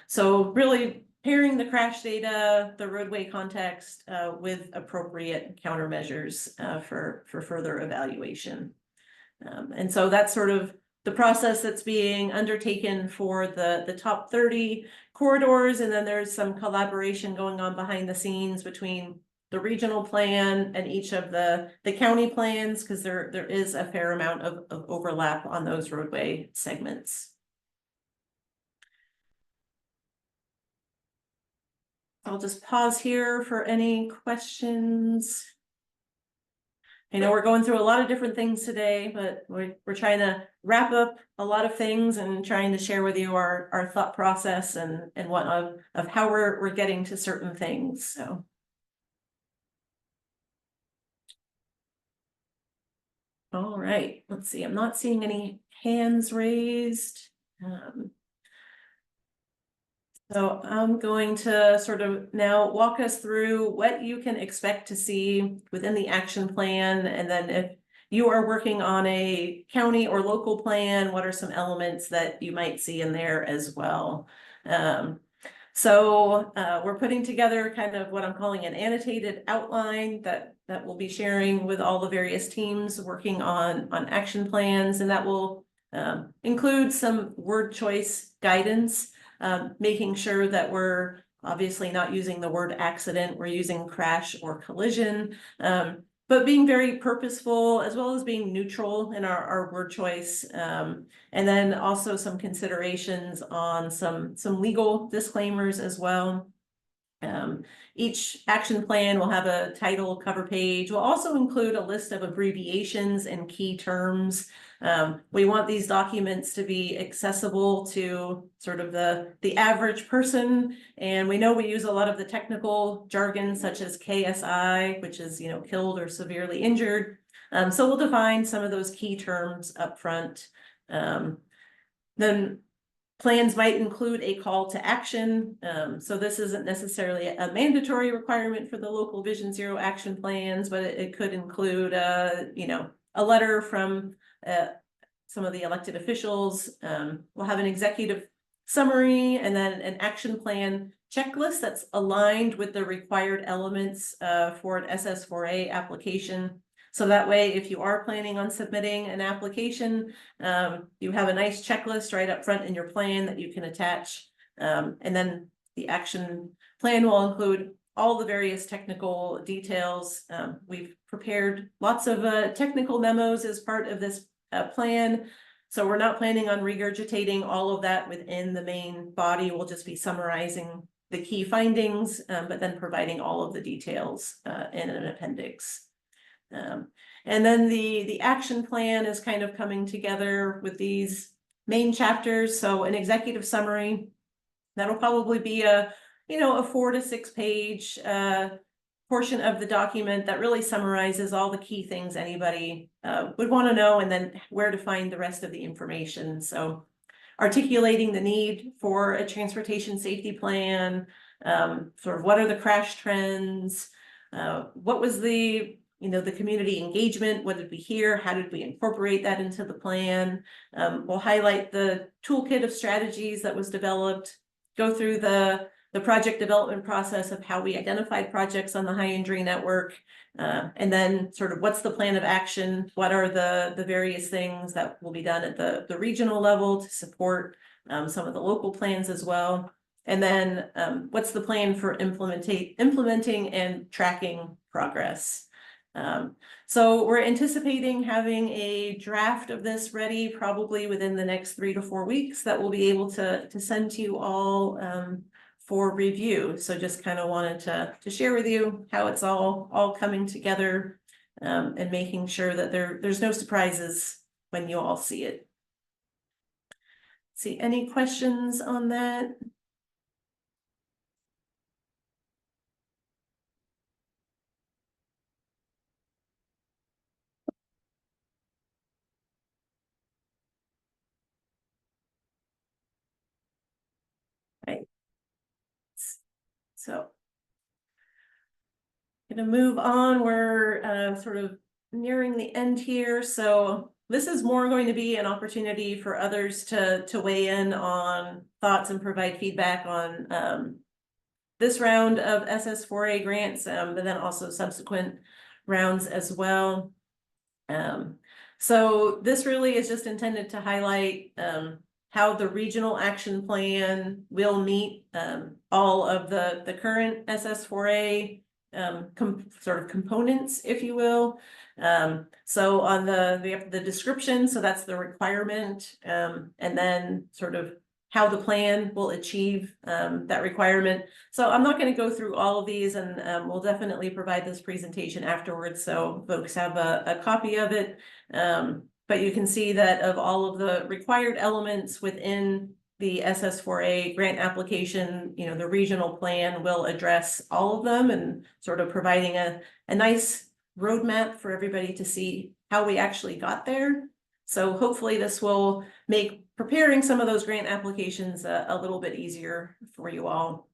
So really pairing the crash data, the roadway context with appropriate countermeasures for further evaluation. And so that's sort of the process that's being undertaken for the top 30 corridors. And then there's some collaboration going on behind the scenes between the regional plan and each of the county plans, because there is a fair amount of overlap on those roadway segments. I'll just pause here for any questions. I know we're going through a lot of different things today, but we're trying to wrap up a lot of things and trying to share with you our thought process and what of how we're getting to certain things, so. All right, let's see, I'm not seeing any hands raised. So I'm going to sort of now walk us through what you can expect to see within the action plan. And then if you are working on a county or local plan, what are some elements that you might see in there as well? So we're putting together kind of what I'm calling an annotated outline that we'll be sharing with all the various teams working on action plans, and that will include some word choice guidance, making sure that we're obviously not using the word accident, we're using crash or collision, but being very purposeful as well as being neutral in our word choice. And then also some considerations on some legal disclaimers as well. Each action plan will have a title, cover page. We'll also include a list of abbreviations and key terms. We want these documents to be accessible to sort of the average person. And we know we use a lot of the technical jargon such as KSI, which is, you know, killed or severely injured. So we'll define some of those key terms up front. Then plans might include a call to action. So this isn't necessarily a mandatory requirement for the local Vision Zero action plans, but it could include, you know, a letter from some of the elected officials. We'll have an executive summary and then an action plan checklist that's aligned with the required elements for an SS4A application. So that way, if you are planning on submitting an application, you have a nice checklist right up front in your plan that you can attach. And then the action plan will include all the various technical details. We've prepared lots of technical memos as part of this plan. So we're not planning on regurgitating all of that within the main body. We'll just be summarizing the key findings, but then providing all of the details in an appendix. And then the action plan is kind of coming together with these main chapters. So an executive summary, that'll probably be a 4 to 6 page portion of the document that really summarizes all the key things anybody would want to know, and then where to find the rest of the information. So articulating the need for a transportation safety plan, sort of what are the crash trends, what was the community engagement, what did we hear, how did we incorporate that into the plan. We'll highlight the toolkit of strategies that was developed, go through the project development process of how we identified projects on the high injury network, and then sort of what's the plan of action, what are the various things that will be done at the regional level to support some of the local plans as well. And then what's the plan for implementing and tracking progress. So we're anticipating having a draft of this ready probably within the next 3 to 4 weeks that we'll be able to send to you all for review. So just kind of wanted to share with you how it's all coming together, and making sure that there's no surprises when you all see it. See, any questions on that? Right. So gonna move on. We're sort of nearing the end here. So this is more going to be an opportunity for others to weigh in on thoughts and provide feedback on this round of SS4A grants, but then also subsequent rounds as well. So this really is just intended to highlight how the regional action plan will meet all of the current SS4A sort of components, if you will. So on the description, so that's the requirement, and then sort of how the plan will achieve that requirement. So I'm not going to go through all of these, and we'll definitely provide this presentation afterwards so folks have a copy of it. But you can see that of all of the required elements within the SS4A grant application, you know, the regional plan will address all of them and sort of providing a nice roadmap for everybody to see how we actually got there. So hopefully this will make preparing some of those grant applications a little bit easier for you all.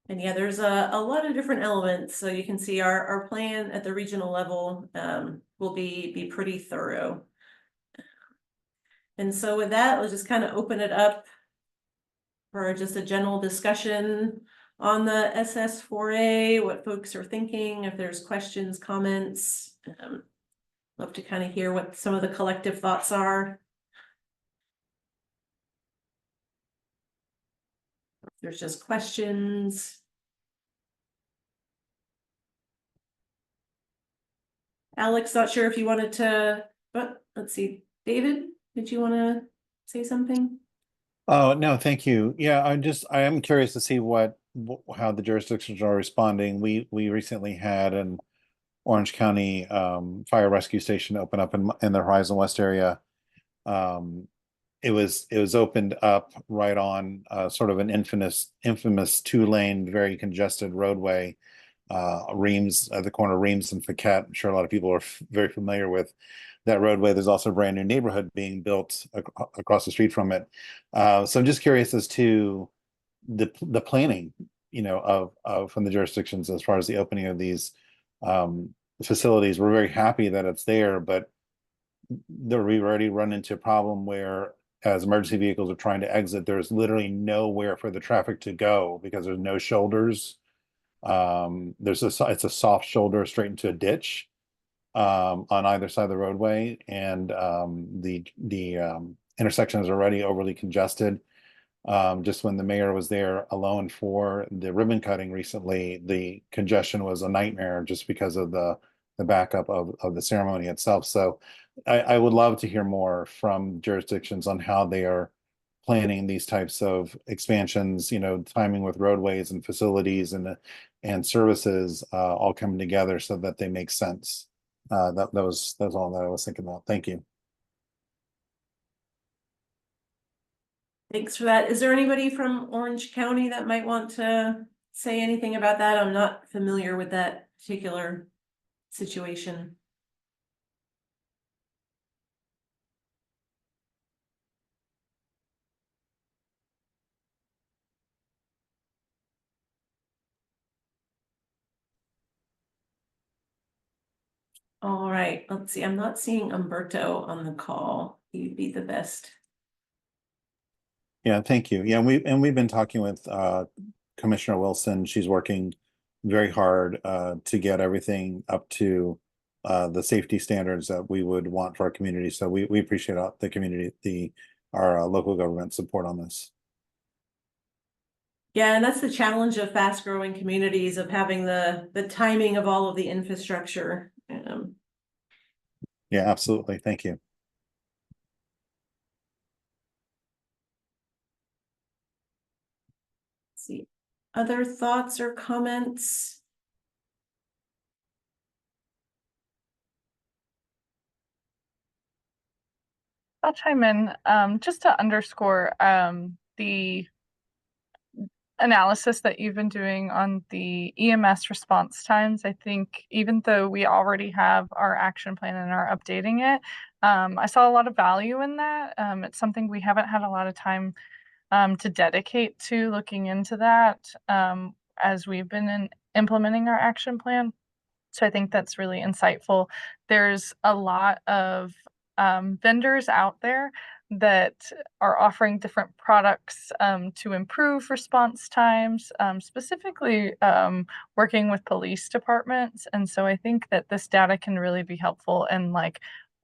And yeah, there's a lot of different elements. So you can see our plan at the regional level will be pretty thorough. And so with that, let's just kind of open it up for just a general discussion on the SS4A, what folks are thinking, if there's questions, comments. Love to kind of hear what some of the collective thoughts are. If there's just questions. Alex, not sure if you wanted to, but let's see. David, did you want to say something? Oh, no, thank you. Yeah, I am curious to see how the jurisdictions are responding. We recently had an Orange County fire rescue station open up in the Horizon West area. It was opened up right on sort of an infamous 2-lane, very congested roadway, Reams at the corner of Reams and Fiquette. I'm sure a lot of people are very familiar with that roadway. There's also a brand new neighborhood being built across the street from it. So I'm just curious as to the planning, you know, from the jurisdictions as far as the opening of these facilities. We're very happy that it's there, but we've already run into a problem where as emergency vehicles are trying to exit, there's literally nowhere for the traffic to go because there's no shoulders. It's a soft shoulder straight into a ditch on either side of the roadway, and the intersection is already overly congested. Just when the mayor was there alone for the ribbon cutting recently, the congestion was a nightmare just because of the backup of the ceremony itself. So I would love to hear more from jurisdictions on how they are planning these types of expansions, you know, timing with roadways and facilities and services all coming together so that they make sense. That was all that I was thinking about. Thank you. Thanks for that. Is there anybody from Orange County that might want to say anything about that? I'm not familiar with that particular situation. All right, let's see. I'm not seeing Umberto on the call. You'd be the best. Yeah, thank you. Yeah, we've been talking with Commissioner Wilson. She's working very hard to get everything up to the safety standards that we would want for our community. So we appreciate the community, our local government support on this. Yeah, and that's the challenge of fast growing communities, of having the timing of all of the infrastructure. Yeah, absolutely. Thank you. Let's see, other thoughts or comments? I'll chime in just to underscore the analysis that you've been doing on the EMS response times. I think even though we already have our action plan and are updating it, I saw a lot of value in that. It's something we haven't had a lot of time to dedicate to looking into that as we've been implementing our action plan. So I think that's really insightful. There's a lot of vendors out there that are offering different products to improve response times, specifically working with police departments. And so I think that this data can really be helpful in like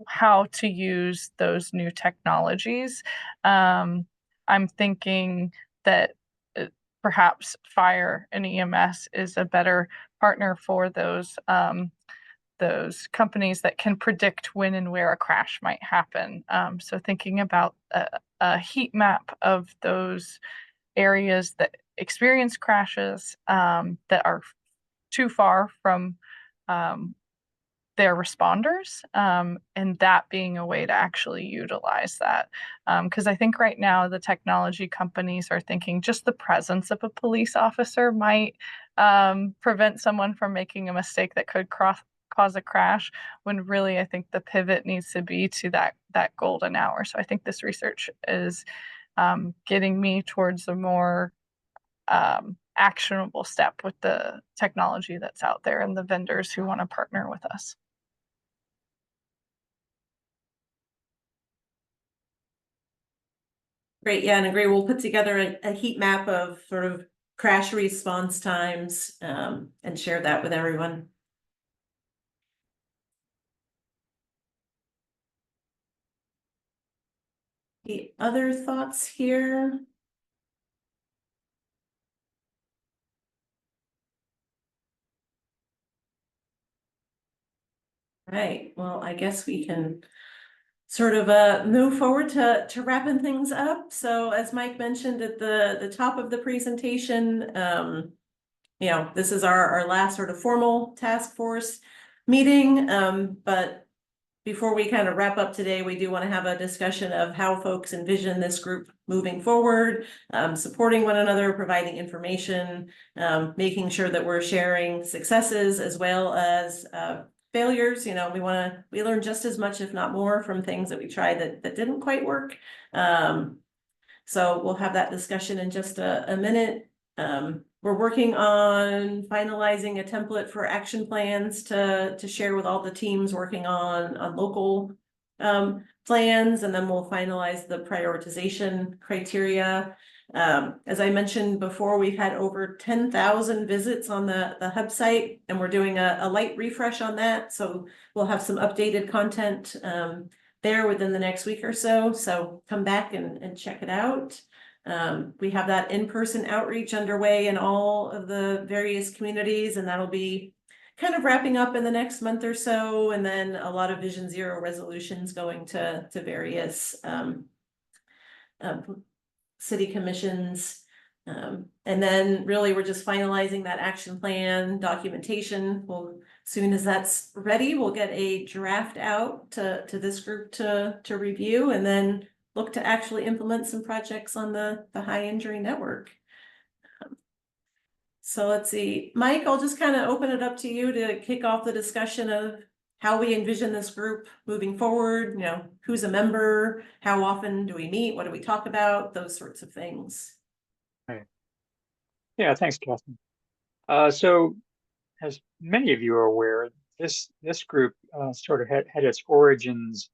how to use those new technologies. I'm thinking that perhaps fire and EMS is a better partner for those those companies that can predict when and where a crash might happen. So thinking about a heat map of those areas that experience crashes that are too far from their responders, and that being a way to actually utilize that. Because I think right now the technology companies are thinking just the presence of a police officer might prevent someone from making a mistake that could cause a crash, when really I think the pivot needs to be to that golden hour. So I think this research is getting me towards a more actionable step with the technology that's out there and the vendors who want to partner with us. Great, yeah, and agree. We'll put together a heat map of sort of crash response times and share that with everyone. The other thoughts here? Right, well, I guess we can sort of move forward to wrapping things up. So as Mike mentioned at the top of the presentation, you know, this is our last sort of formal task force meeting. But before we kind of wrap up today, we do want to have a discussion of how folks envision this group moving forward, supporting one another, providing information, making sure that we're sharing successes as well as failures. You know, we learn just as much, if not more, from things that we tried that didn't quite work. So we'll have that discussion in just a minute. We're working on finalizing a template for action plans to share with all the teams working on local plans, and then we'll finalize the prioritization criteria. As I mentioned before, we've had over 10,000 visits on the hub site, and we're doing a light refresh on that. So we'll have some updated content there within the next week or so. So come back and check it out. We have that in-person outreach underway in all of the various communities, and that'll be kind of wrapping up in the next month or so. And then a lot of Vision Zero resolutions going to various city commissions. And then really we're just finalizing that action plan documentation. Soon as that's ready, we'll get a draft out to this group to review, and then look to actually implement some projects on the high injury network. So let's see, Mike, I'll just kind of open it up to you to kick off the discussion of how we envision this group moving forward. You know, who's a member, how often do we meet, what do we talk about, those sorts of things. Right. Yeah, thanks, Catherine. So as many of you are aware, this group sort of had its origins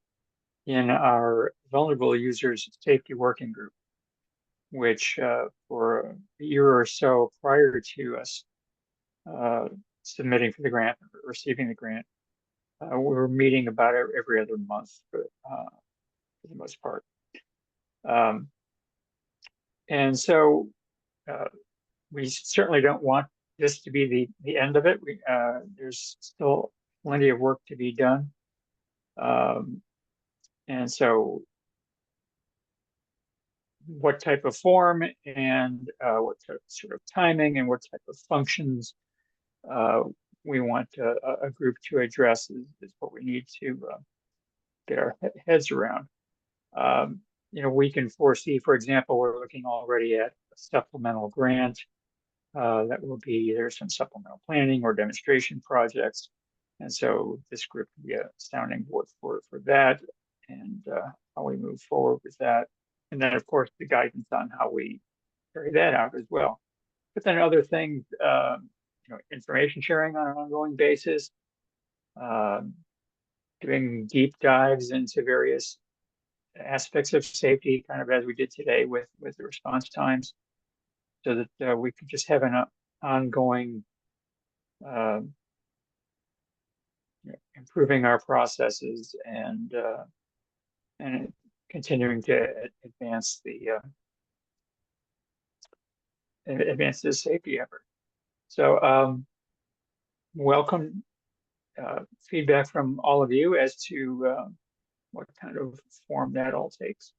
in our vulnerable users safety working group, which for a year or so prior to us submitting for the grant, receiving the grant, we were meeting about every other month for the most part. And so we certainly don't want this to be the end of it. There's still plenty of work to be done. And so what type of form and what sort of timing and what type of functions we want a group to address is what we need to get our heads around. You know, we can foresee, for example, we're looking already at a supplemental grant that will be either some supplemental planning or demonstration projects. And so this group will be a sounding board for that, and how we move forward with that. And then, of course, the guidance on how we carry that out as well. But then other things, you know, information sharing on an ongoing basis, doing deep dives into various aspects of safety, kind of as we did today with the response times, so that we could just have an ongoing improving our processes and continuing to advance the safety effort. So welcome feedback from all of you as to what kind of form that all takes.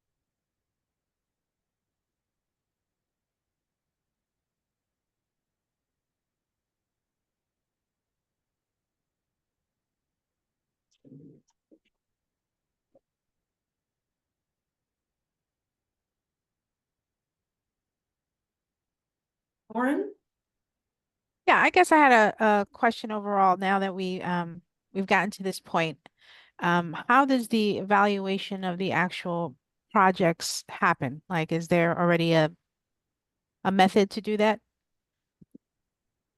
Lauren? Yeah, I guess I had a question overall now that we've gotten to this point. How does the evaluation of the actual projects happen? Like, is there already a method to do that?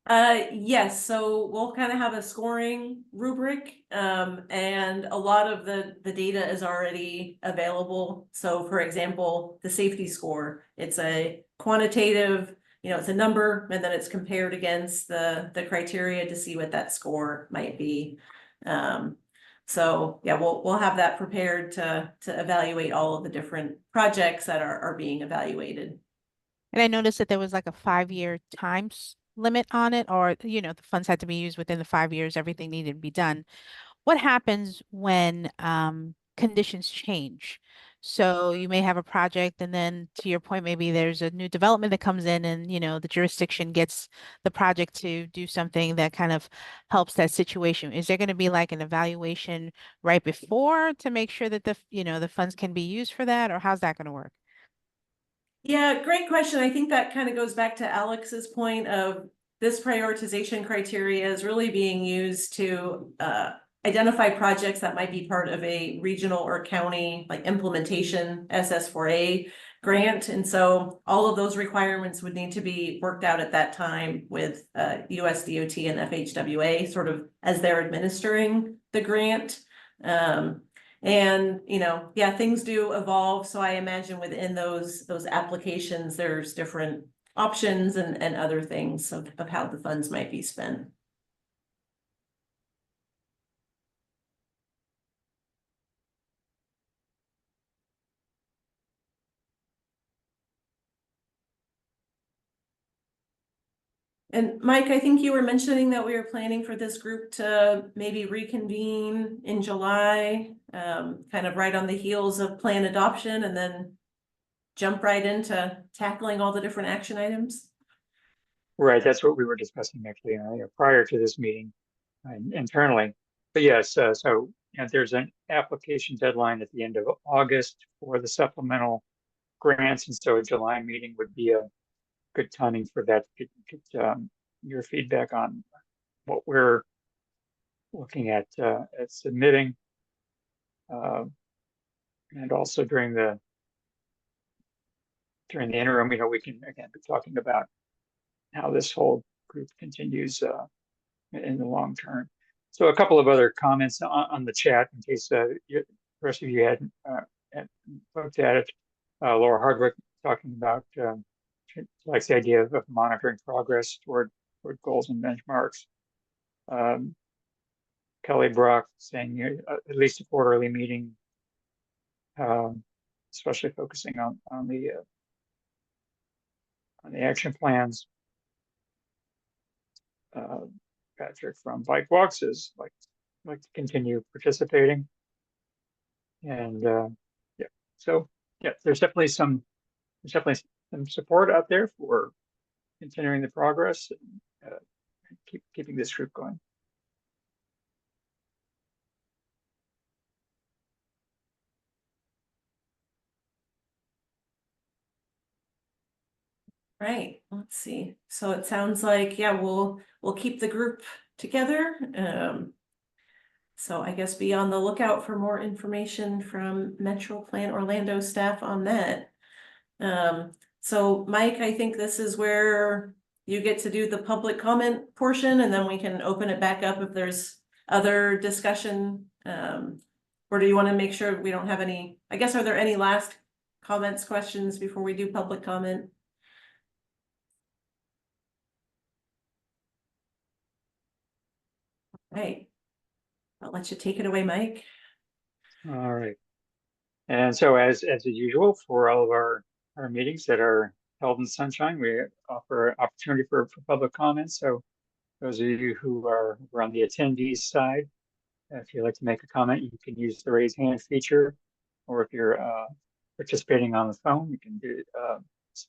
Yes, so we'll kind of have a scoring rubric, and a lot of the data is already available. So for example, the safety score, it's a quantitative, it's a number, and then it's compared against the criteria to see what that score might be. So yeah, we'll have that prepared to evaluate all of the different projects that are being evaluated. And I noticed that there was like a 5-year times limit on it, or the funds had to be used within the 5 years, everything needed to be done. What happens when conditions change? So you may have a project, and then to your point, maybe there's a new development that comes in, and the jurisdiction gets the project to do something that kind of helps that situation. Is there going to be like an evaluation right before to make sure that the funds can be used for that, or how's that going to work? Yeah, great question. I think that kind of goes back to Alex's point of this prioritization criteria is really being used to identify projects that might be part of a regional or county like implementation SS4A grant. And so all of those requirements would need to be worked out at that time with USDOT and FHWA sort of as they're administering the grant. And yeah, things do evolve. So I imagine within those applications, there's different options and other things of how the funds might be spent. And Mike, I think you were mentioning that we were planning for this group to maybe reconvene in July, kind of right on the heels of plan adoption, and then jump right into tackling all the different action items. Right, that's what we were discussing actually prior to this meeting internally. But yes, so there's an application deadline at the end of August for the supplemental grants, and so a July meeting would be a good timing for that. Get your feedback on what we're looking at submitting, and also during the interim, we can again be talking about how this whole group continues in the long term. So a couple of other comments on the chat in case the rest of you hadn't looked at it. Laura Hardwick talking about likes the idea of monitoring progress toward goals and benchmarks. Kelly Brock saying at least a quarterly meeting, especially focusing on the action plans. Patrick from Bike Walks is like to continue participating, and yeah, so yeah, there's definitely some support out there for continuing the progress and keeping this group going. Right, let's see. So it sounds like, yeah, we'll keep the group together. So I guess be on the lookout for more information from Metro Plan Orlando staff on that. So Mike, I think this is where you get to do the public comment portion, and then we can open it back up if there's other discussion. Or do you want to make sure we don't have any, I guess, are there any last comments, questions before we do public comment? Right. I'll let you take it away, Mike. All right. And so as usual for all of our meetings that are held in sunshine, we offer an opportunity for public comments. So Those of you who are on the attendees side, if you'd like to make a comment, you can use the raise hand feature. Or if you're participating on the phone, you can do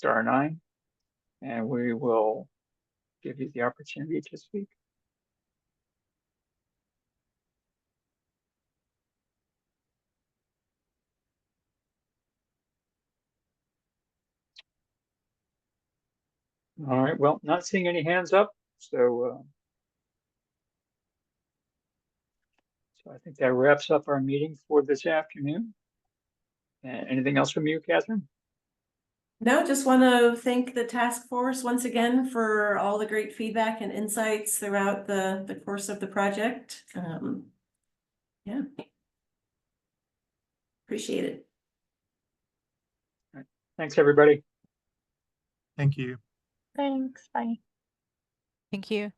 *9, and we will give you the opportunity to speak. All right, well, not seeing any hands up, so I think that wraps up our meeting for this afternoon. Anything else from you, Catherine? No, just want to thank the task force once again for all the great feedback and insights throughout the course of the project. Yeah. Appreciate it. Thanks, everybody. Thank you. Thanks, bye. Thank you.